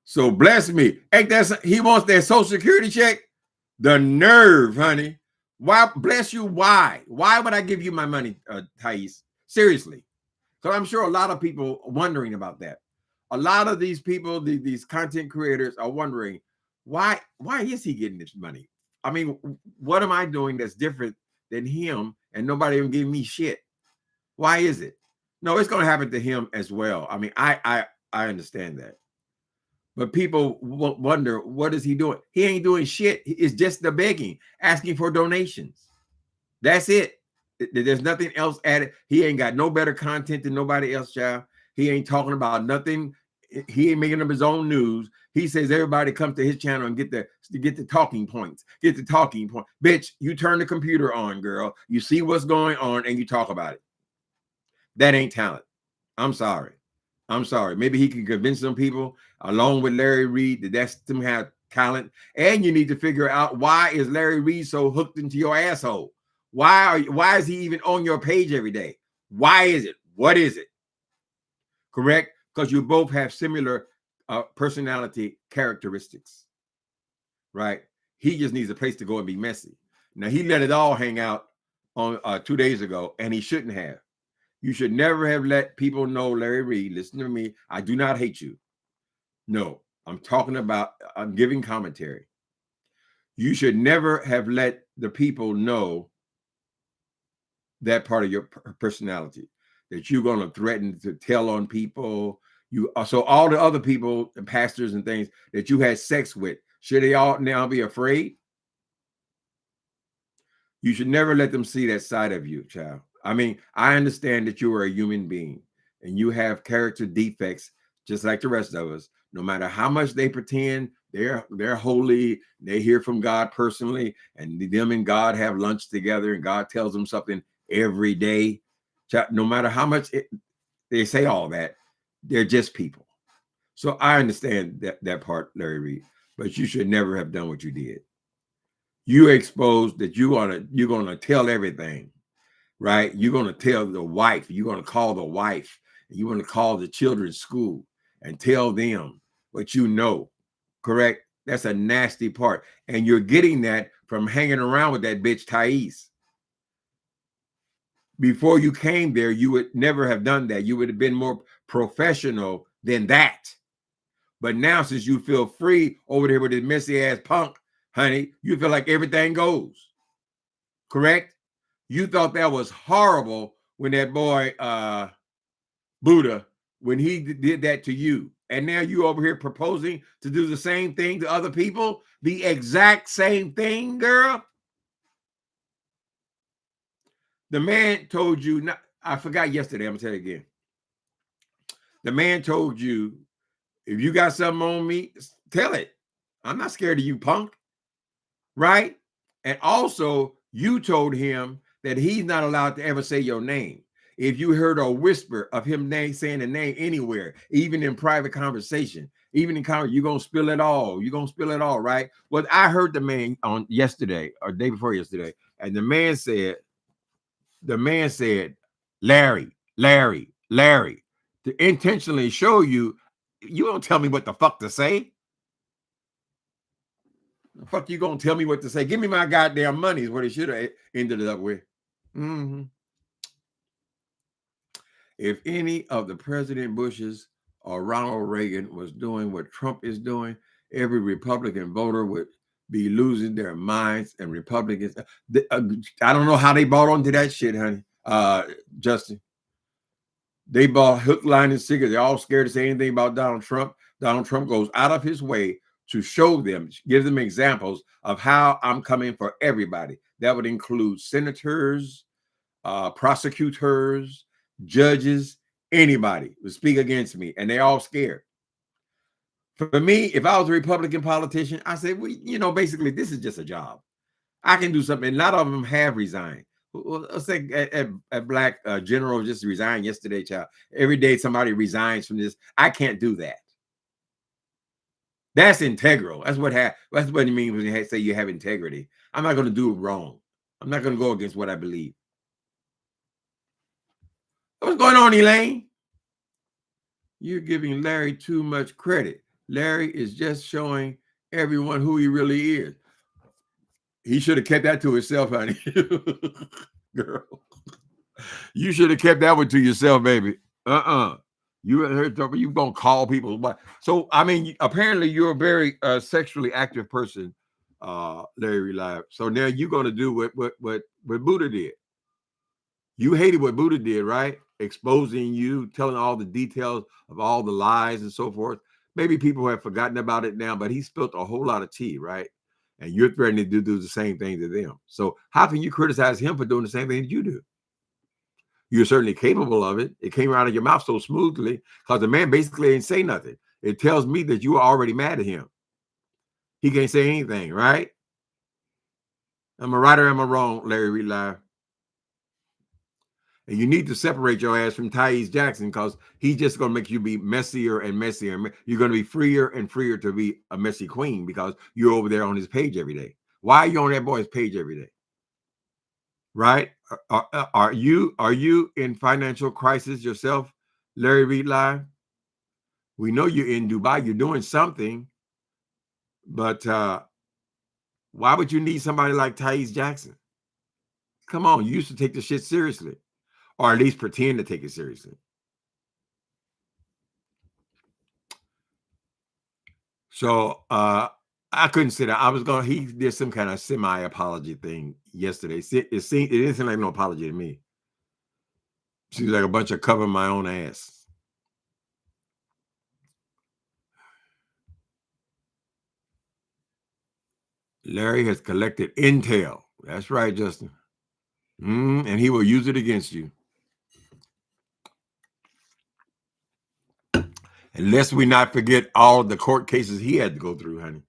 So bless me. Ain't that he wants that Social Security check? The nerve, honey. Why, bless you, why? Why would I give you my money, Thais? Seriously. So I'm sure a lot of people are wondering about that. A lot of these people, these content creators are wondering, why is he getting this money? I mean, what am I doing that's different than him and nobody even giving me shit? Why is it? No, it's going to happen to him as well. I mean, I understand that. But people wonder, what is he doing? He ain't doing shit. It's just the begging, asking for donations. That's it. There's nothing else added. He ain't got no better content than nobody else, child. He ain't talking about nothing. He ain't making up his own news. He says everybody come to his channel and get the talking points. Get the talking point. Bitch, you turn the computer on, girl. You see what's going on and you talk about it. That ain't talent. I'm sorry. Maybe he can convince some people, along with Larry Reed, that that's some have talent. And you need to figure out, why is Larry Reed so hooked into your asshole? Why is he even on your page every day? Why is it? What is it? Correct? Because you both have similar personality characteristics, right? He just needs a place to go and be messy. Now, he let it all hang out on 2 days ago, and he shouldn't have. You should never have let people know, Larry Reed, listen to me, I do not hate you. No, I'm talking about, I'm giving commentary. You should never have let the people know that part of your personality, that you're going to threaten to tell on people. So all the other people and pastors and things that you had sex with, should they all now be afraid? You should never let them see that side of you, child. I mean, I understand that you are a human being and you have character defects just like the rest of us. No matter how much they pretend they're holy, they hear from God personally, and them and God have lunch together, and God tells them something every day. No matter how much they say all that, they're just people. So I understand that part, Larry Reed, but you should never have done what you did. You exposed that you're gonna tell everything, right? You're gonna tell the wife. You're gonna call the wife. You're gonna call the children's school and tell them what you know. Correct? That's a nasty part, and you're getting that from hanging around with that bitch Thais. Before you came there, you would never have done that. You would have been more professional than that. But now, since you feel free over there with this messy ass punk, honey, you feel like everything goes. Correct? You thought that was horrible when that boy Buddha, when he did that to you. And now you over here proposing to do the same thing to other people? The exact same thing, girl? The man told you, I forgot yesterday, I'm going to tell you again. The man told you, if you got something on me, tell it. I'm not scared of you, punk. Right? And also, you told him that he's not allowed to ever say your name. If you heard a whisper of him saying the name anywhere, even in private conversation, even in conversation, you're going to spill it all. You're going to spill it all, right? Well, I heard the man on yesterday or day before yesterday, and the man said, Larry, to intentionally show you, you don't tell me what the fuck to say. The fuck you gonna tell me what to say? Give me my goddamn money is what it should have ended up with. If any of the President Bushes or Ronald Reagan was doing what Trump is doing, every Republican voter would be losing their minds, and Republicans. I don't know how they bought onto that shit, honey. Justin. They bought hook, line, and sinker. They're all scared to say anything about Donald Trump. Donald Trump goes out of his way to show them, give them examples of how I'm coming for everybody. That would include senators, prosecutors, judges, anybody would speak against me, and they're all scared. For me, if I was a Republican politician, I say, well, you know, basically, this is just a job. I can do something. A lot of them have resigned. Let's say a black general just resigned yesterday, child. Every day somebody resigns from this. I can't do that. That's integral. That's what it means when you say you have integrity. I'm not going to do it wrong. I'm not going to go against what I believe. What's going on, Elaine? You're giving Larry too much credit. Larry is just showing everyone who he really is. He should have kept that to himself, honey. Girl. You should have kept that one to yourself, baby. You heard you gonna call people. So I mean, apparently you're a very sexually active person, Larry Live. So now you're gonna do what Buddha did. You hated what Buddha did, right? Exposing you, telling all the details of all the lies and so forth. Maybe people have forgotten about it now, but he spilled a whole lot of tea, right? And you're threatening to do the same thing to them. So how can you criticize him for doing the same thing that you do? You're certainly capable of it. It came out of your mouth so smoothly because the man basically ain't say nothing. It tells me that you are already mad at him. He can't say anything, right? Am I right or am I wrong, Larry Reed Live? And you need to separate your ass from Tyrese Jackson because he's just going to make you be messier and messier. You're going to be freer and freer to be a messy queen because you're over there on his page every day. Why are you on that boy's page every day? Right? Are you in financial crisis yourself, Larry Reed Live? We know you're in Dubai. You're doing something. But why would you need somebody like Tyrese Jackson? Come on. You used to take the shit seriously. Or at least pretend to take it seriously. So I couldn't sit down. He did some kind of semi-apology thing yesterday. It didn't seem like no apology to me. Seems like a bunch of covering my own ass. Larry has collected intel. That's right, Justin. And he will use it against you. Unless we not forget all the court cases he had to go through, honey.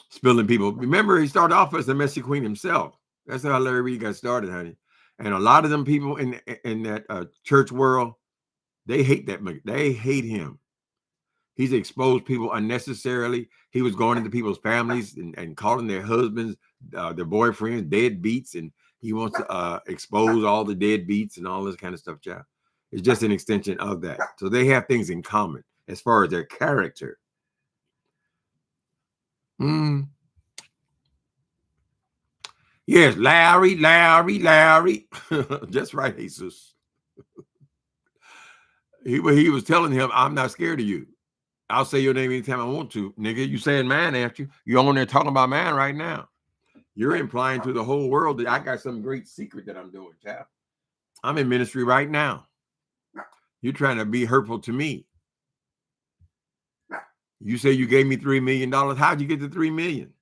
Spilling people. Remember, he started off as a messy queen himself. That's how Larry Reed got started, honey. And a lot of them people in that church world, they hate that. They hate him. He's exposed people unnecessarily. He was going into people's families and calling their husbands, their boyfriends, deadbeats, and he wants to expose all the deadbeats and all this kind of stuff, child. It's just an extension of that. So they have things in common as far as their character. Yes, Larry. That's right, Jesus. He was telling him, I'm not scared of you. I'll say your name anytime I want to. Nigga, you saying man, ain't you? You're on there talking about man right now. You're implying to the whole world that I got some great secret that I'm doing, child. I'm in ministry right now. You're trying to be hurtful to me. You say you gave me $3 million. How'd you get the $3 million?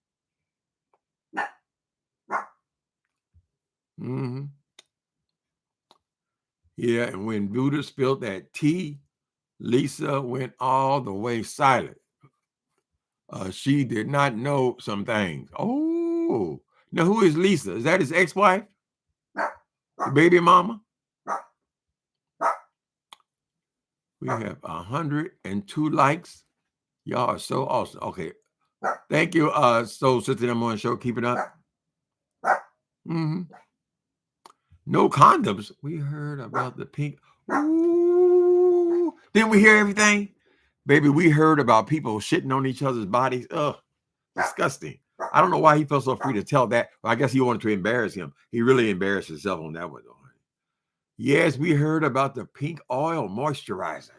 Yeah, and when Buddha spilled that tea, Lisa went all the way silent. She did not know some things. Oh, now who is Lisa? Is that his ex-wife? The baby mama? We have 102 likes. Y'all are so awesome. Okay. Thank you, Soul Sister Number One Show. Keep it up. No condoms. We heard about the pink. Ooh. Didn't we hear everything? Baby, we heard about people shitting on each other's bodies. Ugh, disgusting. I don't know why he felt so free to tell that. Well, I guess he wanted to embarrass him. He really embarrassed himself on that one, though. Yes, we heard about the pink oil moisturizer.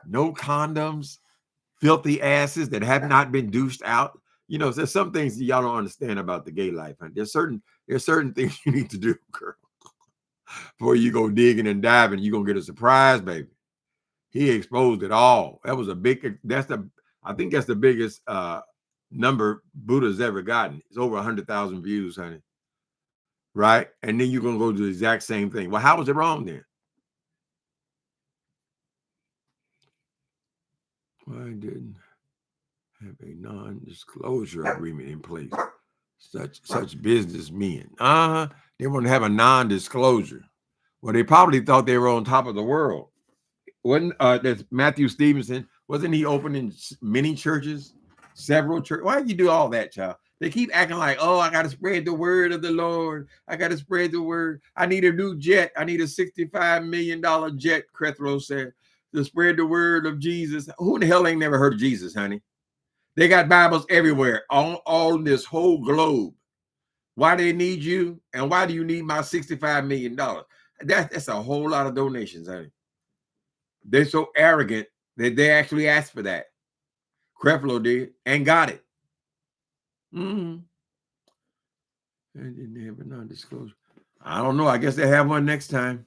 No condoms, filthy asses that have not been douched out. You know, there's some things that y'all don't understand about the gay life. Huh? There's certain things you need to do, girl, before you go digging and diving. You're gonna get a surprise, baby. He exposed it all. That was a big. I think that's the biggest number Buddha's ever gotten. It's over 100,000 views, honey. Right, and then you're gonna go do the exact same thing. Well, how was it wrong then? Why didn't have a non-disclosure agreement in place? Such businessmen. They want to have a non-disclosure. Well, they probably thought they were on top of the world. Wasn't there's Matthew Stevenson? Wasn't he opening many churches, several churches? Why did you do all that, child? They keep acting like, oh, I got to spread the word of the Lord. I got to spread the word. I need a new jet. I need a $65 million jet, Crethro said, to spread the word of Jesus. Who in the hell ain't never heard of Jesus, honey? They got Bibles everywhere, all this whole globe. Why they need you? And why do you need my $65 million? That's a whole lot of donations, honey. They're so arrogant that they actually asked for that. Creflo did and got it. I didn't have a non-disclosure. I don't know. I guess they have one next time.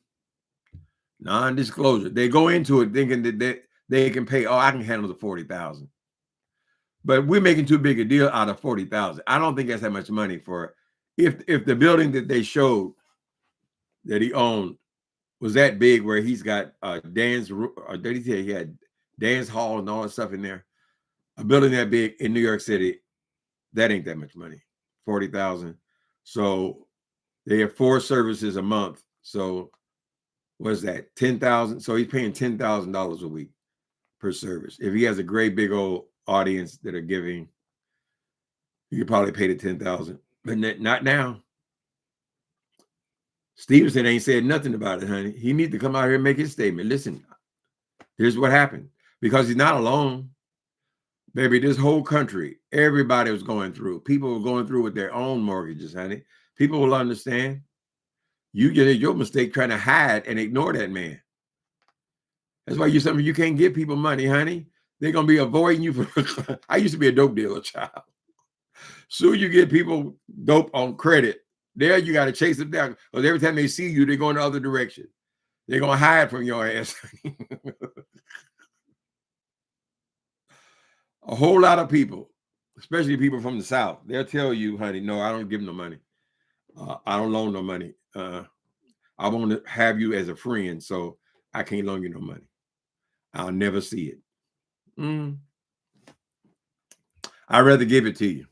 Non-disclosure. They go into it thinking that they can pay. Oh, I can handle the 40,000. But we're making too big a deal out of 40,000. I don't think that's that much money for if the building that they showed that he owned was that big, where he's got dance, or did he say he had dance hall and all that stuff in there? A building that big in New York City, that ain't that much money. 40,000. So they have 4 services a month. So what's that? 10,000. So he's paying $10,000 a week per service. If he has a great big old audience that are giving, you could probably pay the 10,000, but not now. Stevenson ain't said nothing about it, honey. He needs to come out here and make his statement. Listen, here's what happened, because he's not alone. Baby, this whole country, everybody was going through. People were going through with their own mortgages, honey. People will understand. You get your mistake trying to hide and ignore that man. That's why you can't give people money, honey. They're gonna be avoiding you. I used to be a dope dealer, child. So you get people dope on credit. There you got to chase them down, because every time they see you, they're going the other direction. They're gonna hide from your ass. A whole lot of people, especially people from the South, they'll tell you, honey, no, I don't give them no money. I don't loan no money. I want to have you as a friend, so I can't loan you no money. I'll never see it. I'd rather give it to you.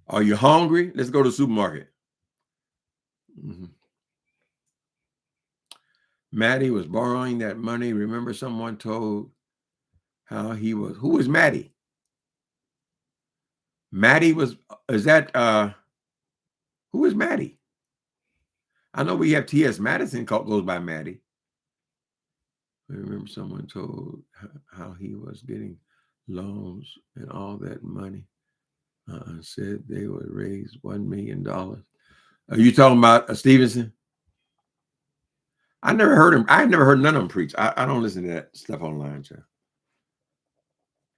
Are you hungry? Let's go to the supermarket. Maddie was borrowing that money. Remember, someone told how he was. Who was Maddie? Maddie was, is that, who is Maddie? I know we have T.S. Madison goes by Maddie. I remember someone told how he was getting loans and all that money. Said they would raise $1 million. Are you talking about Stevenson? I never heard him. I never heard none of them preach. I don't listen to that stuff online, child.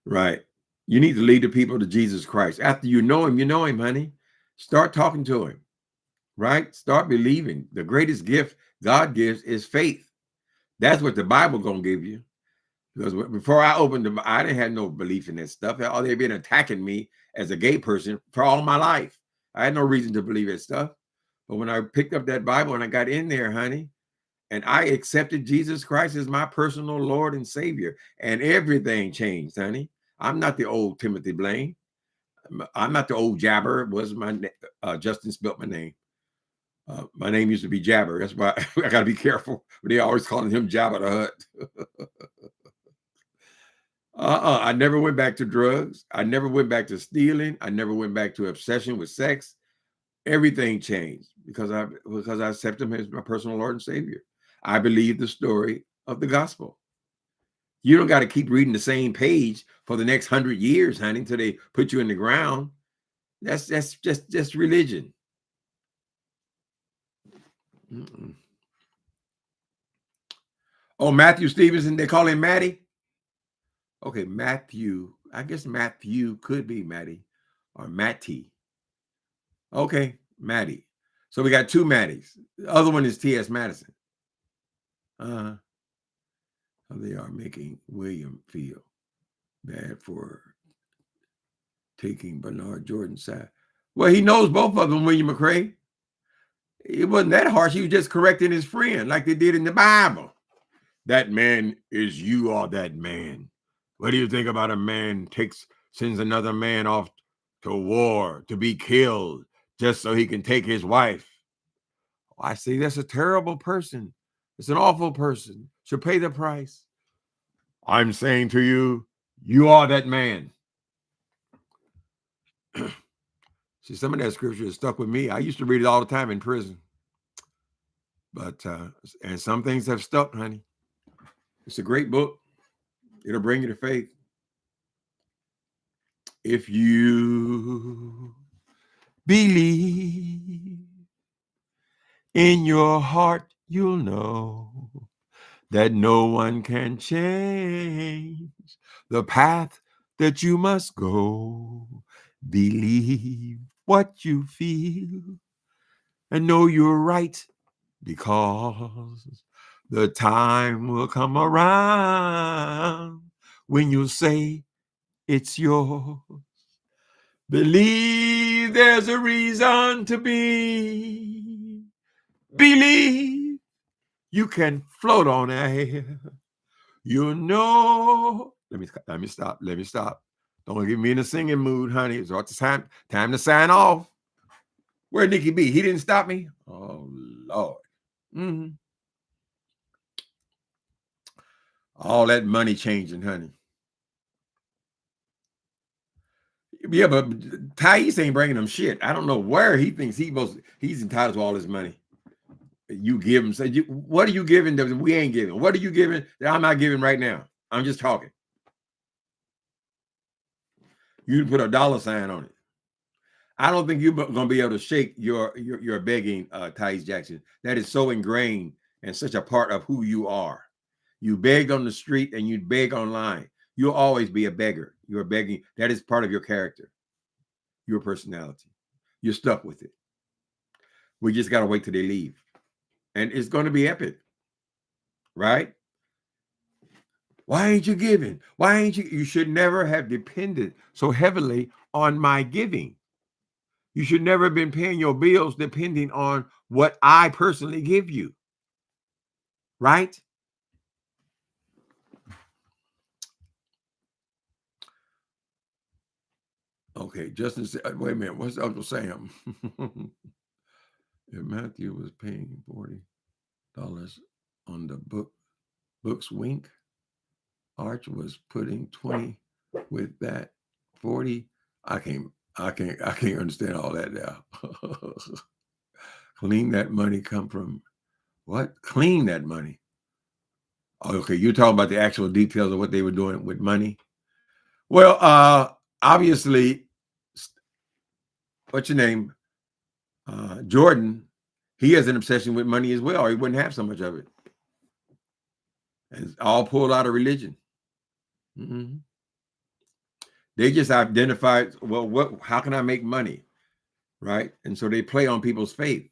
Right. You need to lead the people to Jesus Christ. After you know him, honey. Start talking to him. Right? Start believing. The greatest gift God gives is faith. That's what the Bible gonna give you. Because before I opened them, I didn't have no belief in that stuff. They've been attacking me as a gay person for all my life. I had no reason to believe that stuff. But when I picked up that Bible and I got in there, honey, and I accepted Jesus Christ as my personal Lord and Savior, and everything changed, honey. I'm not the old Timothy Blaine. I'm not the old Jabber. Was my Justin spelt my name. My name used to be Jabber. That's why I got to be careful. They always calling him Jabba the Hutt. I never went back to drugs. I never went back to stealing. I never went back to obsession with sex. Everything changed because I accepted him as my personal Lord and Savior. I believe the story of the gospel. You don't got to keep reading the same page for the next 100 years, honey, until they put you in the ground. That's just religion. Oh, Matthew Stevenson, they call him Matty? Okay, Matthew. I guess Matthew could be Matty or Matty. Okay, Matty. So we got two Mattys. The other one is T.S. Madison. They are making William feel bad for taking Bernard Jordan's side. Well, he knows both of them, William McCrae. It wasn't that harsh. He was just correcting his friend like they did in the Bible. That man is you are that man. What do you think about a man sends another man off to war to be killed just so he can take his wife? I say that's a terrible person. It's an awful person. Should pay the price. I'm saying to you, you are that man. See, some of that scripture is stuck with me. I used to read it all the time in prison. But, and some things have stuck, honey. It's a great book. It'll bring you to faith. If you believe in your heart, you'll know that no one can change the path that you must go. Believe what you feel and know you're right, because the time will come around when you say it's yours. Believe there's a reason to be. Believe you can float on air. You know. Let me stop. Don't get me in a singing mood, honey. It's all time to sign off. Where'd Nikki be? He didn't stop me. Oh Lord. All that money changing, honey. Yeah, but Thais ain't bringing him shit. I don't know where he thinks he's entitled to all his money. You give him, say, what are you giving that we ain't giving? What are you giving that I'm not giving right now? I'm just talking. You put a dollar sign on it. I don't think you're going to be able to shake your begging, Thais Jackson. That is so ingrained and such a part of who you are. You begged on the street and you beg online. You'll always be a beggar. You're begging. That is part of your character, your personality. You're stuck with it. We just got to wait till they leave. And it's going to be epic, right? Why ain't you giving? Why ain't you? You should never have depended so heavily on my giving. You should never have been paying your bills depending on what I personally give you, right? Okay, Justin said, wait a minute, what's Uncle Sam? If Matthew was paying $40 on the books wink, Arch was putting 20 with that 40. I can't understand all that now. Clean that money come from what? Clean that money. Okay, you're talking about the actual details of what they were doing with money. Well, obviously, what's your name? Jordan, he has an obsession with money as well, or he wouldn't have so much of it. And it's all pulled out of religion. Mm-hmm. They just identified, well, how can I make money? Right? And so they play on people's faith.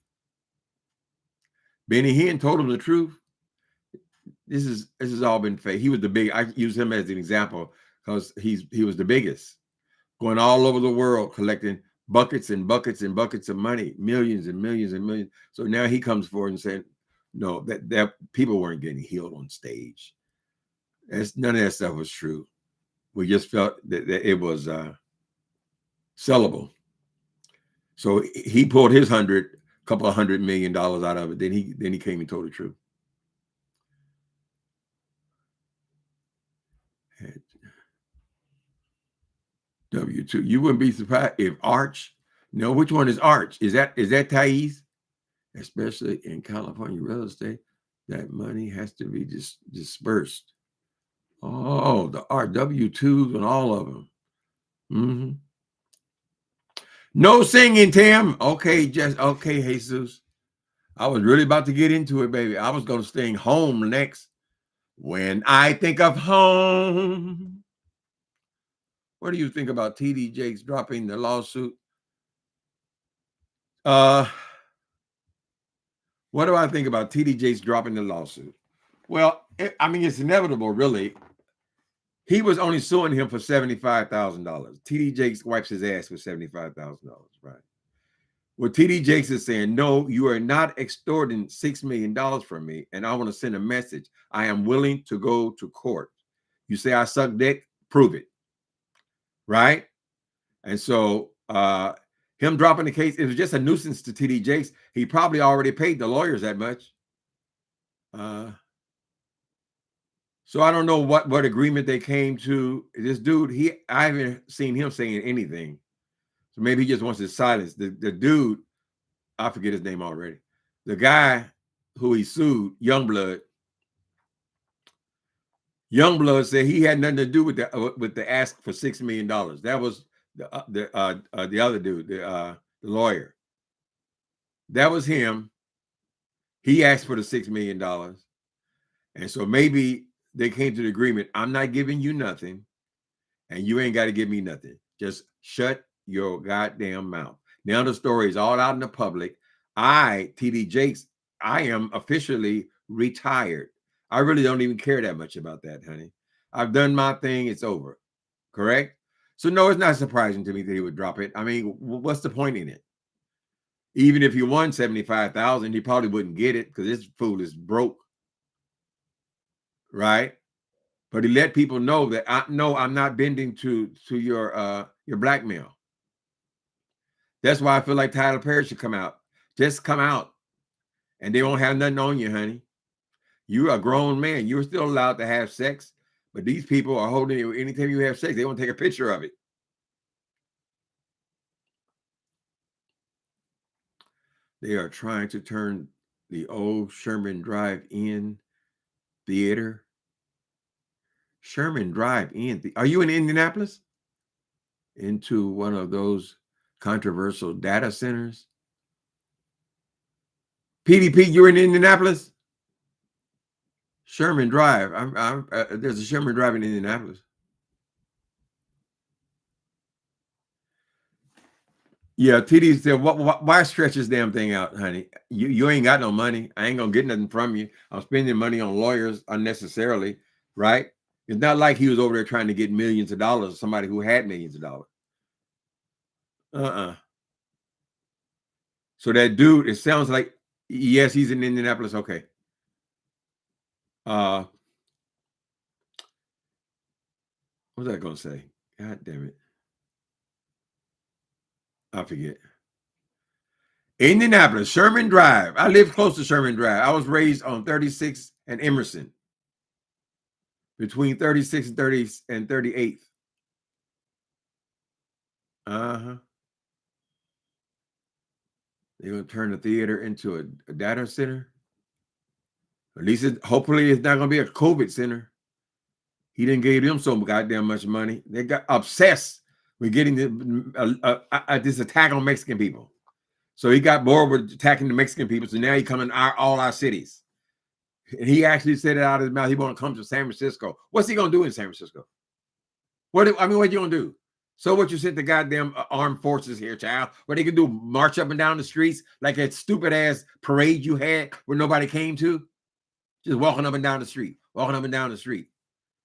Benny Hinn told them the truth. This has all been fake. He was the big, I use him as an example because he was the biggest, going all over the world collecting buckets and buckets and buckets of money, millions and millions and millions. So now he comes forward and saying, no, that people weren't getting healed on stage. None of that stuff was true. We just felt that it was sellable. So he pulled his couple of $100 million out of it. Then he came and told the truth. W2. You wouldn't be surprised if Arch. No, which one is Arch? Is that Thais? Especially in California real estate, that money has to be dispersed. Oh, the W2s and all of them. Mm-hmm. No singing, Tim. Okay, okay, Jesus. I was really about to get into it, baby. I was going to stay home next. When I think of home. What do you think about TD Jakes dropping the lawsuit? What do I think about TD Jakes dropping the lawsuit? Well, I mean, it's inevitable, really. He was only suing him for $75,000. TD Jakes wipes his ass for $75,000, right? Well, TD Jakes is saying, no, you are not extorting $6 million from me, and I want to send a message. I am willing to go to court. You say I suck dick, prove it, right? And so him dropping the case, it was just a nuisance to TD Jakes. He probably already paid the lawyers that much. So I don't know what agreement they came to. This dude, I haven't seen him saying anything. So maybe he just wants his silence. The dude, I forget his name already. The guy who he sued, Youngblood said he had nothing to do with the ask for $6 million. That was the other dude, the lawyer. That was him. He asked for the $6 million. And so maybe they came to the agreement, I'm not giving you nothing, and you ain't got to give me nothing. Just shut your goddamn mouth. Now the story is all out in the public. TD Jakes, I am officially retired. I really don't even care that much about that, honey. I've done my thing. It's over. Correct? So no, it's not surprising to me that he would drop it. I mean, what's the point in it? Even if he won $75,000, he probably wouldn't get it because this fool is broke. Right? But he let people know that I'm not bending to your blackmail. That's why I feel like Tyler Perry should come out. Just come out, and they won't have nothing on you, honey. You're a grown man. You're still allowed to have sex, but these people are holding you. Anytime you have sex, they want to take a picture of it. They are trying to turn the old Sherman Drive-In theater. Sherman Drive-In. Are you in Indianapolis? Into one of those controversial data centers. PDP, you're in Indianapolis? Sherman Drive. There's a Sherman Drive in Indianapolis. Yeah, TD said, why stretch this damn thing out, honey? You ain't got no money. I ain't gonna get nothing from you. I'm spending money on lawyers unnecessarily, right? It's not like he was over there trying to get millions of dollars, somebody who had millions of dollars. So that dude, it sounds like, yes, he's in Indianapolis. Okay. What was I gonna say? God damn it. I forget. Indianapolis, Sherman Drive. I live close to Sherman Drive. I was raised on 36 and Emerson. Between 36 and 38th. They're gonna turn the theater into a data center. At least hopefully it's not gonna be a COVID center. He didn't give them so goddamn much money. They got obsessed with getting this attack on Mexican people. So he got bored with attacking the Mexican people. So now he coming all our cities. And he actually said it out of his mouth. He want to come to San Francisco. What's he gonna do in San Francisco? What you gonna do? So what, you sent the goddamn armed forces here, child? What they can do? March up and down the streets like that stupid ass parade you had where nobody came to? Just walking up and down the street,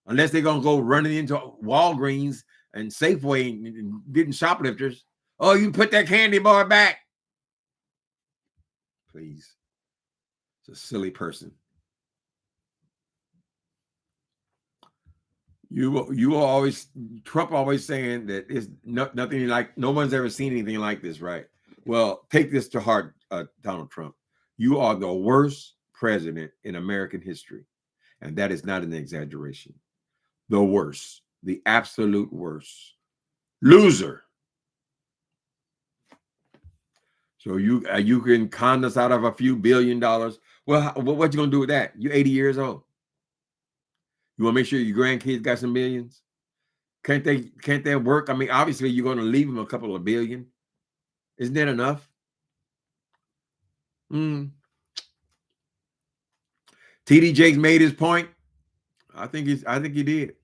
Unless they're gonna go running into Walgreens and Safeway and getting shoplifters. Oh, you put that candy bar back. Please. It's a silly person. You always, Trump always saying that it's nothing like, no one's ever seen anything like this, right? Well, take this to heart, Donald Trump. You are the worst president in American history. And that is not an exaggeration. The worst, the absolute worst. Loser. So you can con us out of a few $1 billion. Well, what you gonna do with that? You're 80 years old. You want to make sure your grandkids got some millions? Can't they work? I mean, obviously you're going to leave them a couple of billion. Isn't that enough? TD Jakes made his point. I think he did.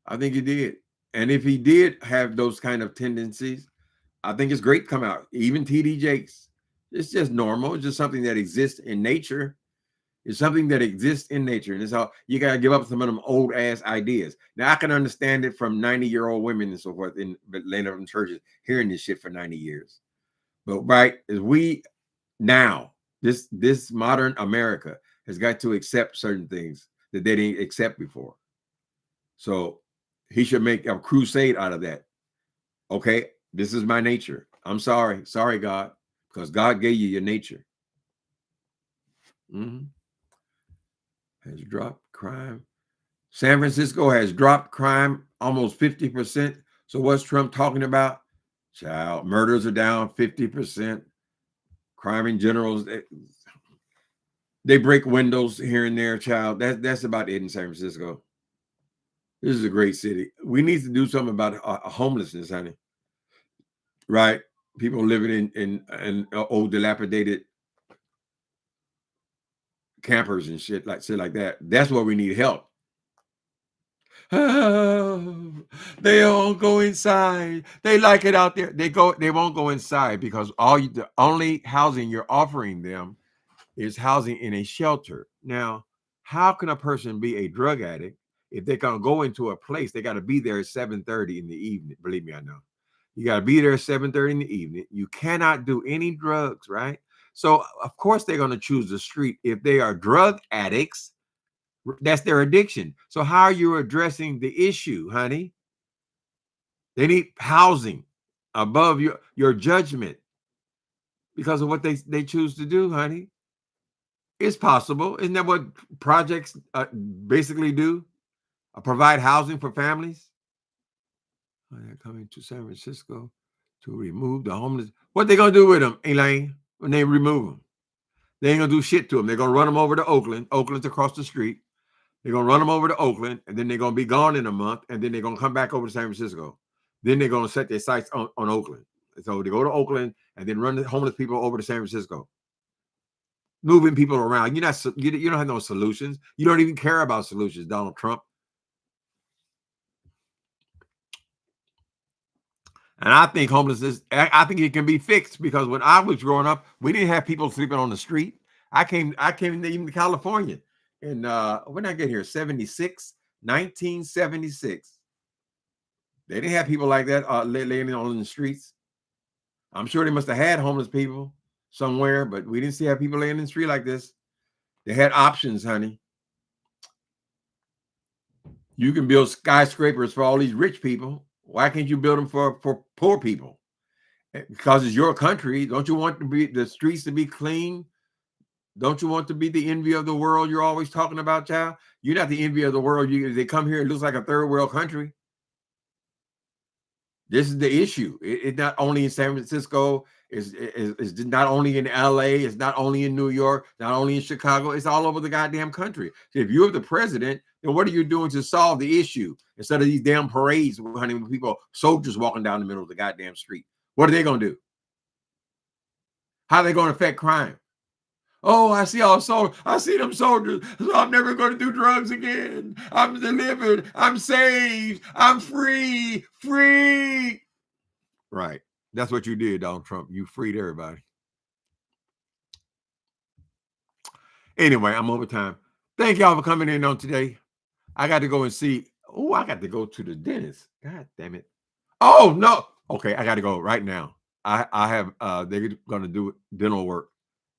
I think he did. And if he did have those kind of tendencies, I think it's great to come out. Even TD Jakes. It's just normal. It's just something that exists in nature. It's something that exists in nature. And it's how you got to give up some of them old ass ideas. Now, I can understand it from 90-year-old women and so forth in laying up in churches hearing this shit for 90 years. But right, as we now, this modern America has got to accept certain things that they didn't accept before. So he should make a crusade out of that. Okay, this is my nature. I'm sorry. Sorry, God, because God gave you your nature. Has dropped crime. San Francisco has dropped crime almost 50%. So what's Trump talking about? Child, murders are down 50%. Crime in general, they break windows here and there, child. That's about it in San Francisco. This is a great city. We need to do something about homelessness, honey. Right? People living in old dilapidated campers and shit like that. That's where we need help. Oh, they all go inside. They like it out there. They won't go inside because the only housing you're offering them is housing in a shelter. Now, how can a person be a drug addict if they're gonna go into a place? They got to be there at 7:30 in the evening. Believe me, I know. You got to be there at 7:30 in the evening. You cannot do any drugs, right? So of course they're gonna choose the street if they are drug addicts. That's their addiction. So how are you addressing the issue, honey? They need housing above your judgment because of what they choose to do, honey. It's possible. Isn't that what projects basically do? Provide housing for families? They're coming to San Francisco to remove the homeless. What they going to do with them, Elaine, when they remove them? They ain't going to do shit to them. They're going to run them over to Oakland. Oakland's across the street. They're going to run them over to Oakland, and then they're going to be gone in a month, and then they're going to come back over to San Francisco. Then they're going to set their sights on Oakland. So they go to Oakland and then run the homeless people over to San Francisco. Moving people around. You don't have no solutions. You don't even care about solutions, Donald Trump. And I think homelessness, I think it can be fixed because when I was growing up, we didn't have people sleeping on the street. I came even to California. And when did I get here? 1976. They didn't have people like that laying on the streets. I'm sure they must have had homeless people somewhere, but we didn't see have people laying in the street like this. They had options, honey. You can build skyscrapers for all these rich people. Why can't you build them for poor people? Because it's your country. Don't you want the streets to be clean? Don't you want to be the envy of the world you're always talking about, child? You're not the envy of the world. They come here, it looks like a third world country. This is the issue. It's not only in San Francisco. It's not only in LA. It's not only in New York. Not only in Chicago. It's all over the goddamn country. So if you're the president, then what are you doing to solve the issue instead of these damn parades, honey, with people, soldiers walking down the middle of the goddamn street? What are they going to do? How are they going to affect crime? Oh, I see them soldiers. So I'm never going to do drugs again. I'm delivered. I'm saved. I'm free. Right. That's what you did, Donald Trump. You freed everybody. Anyway, I'm over time. Thank y'all for coming in on today. I got to go and see. Oh, I got to go to the dentist. God damn it. Oh, no. Okay, I got to go right now. I have, they're going to do dental work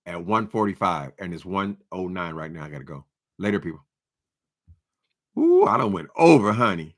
at 1:45 and it's 1:09 right now. I got to go. Later, people. Ooh, I done went over, honey.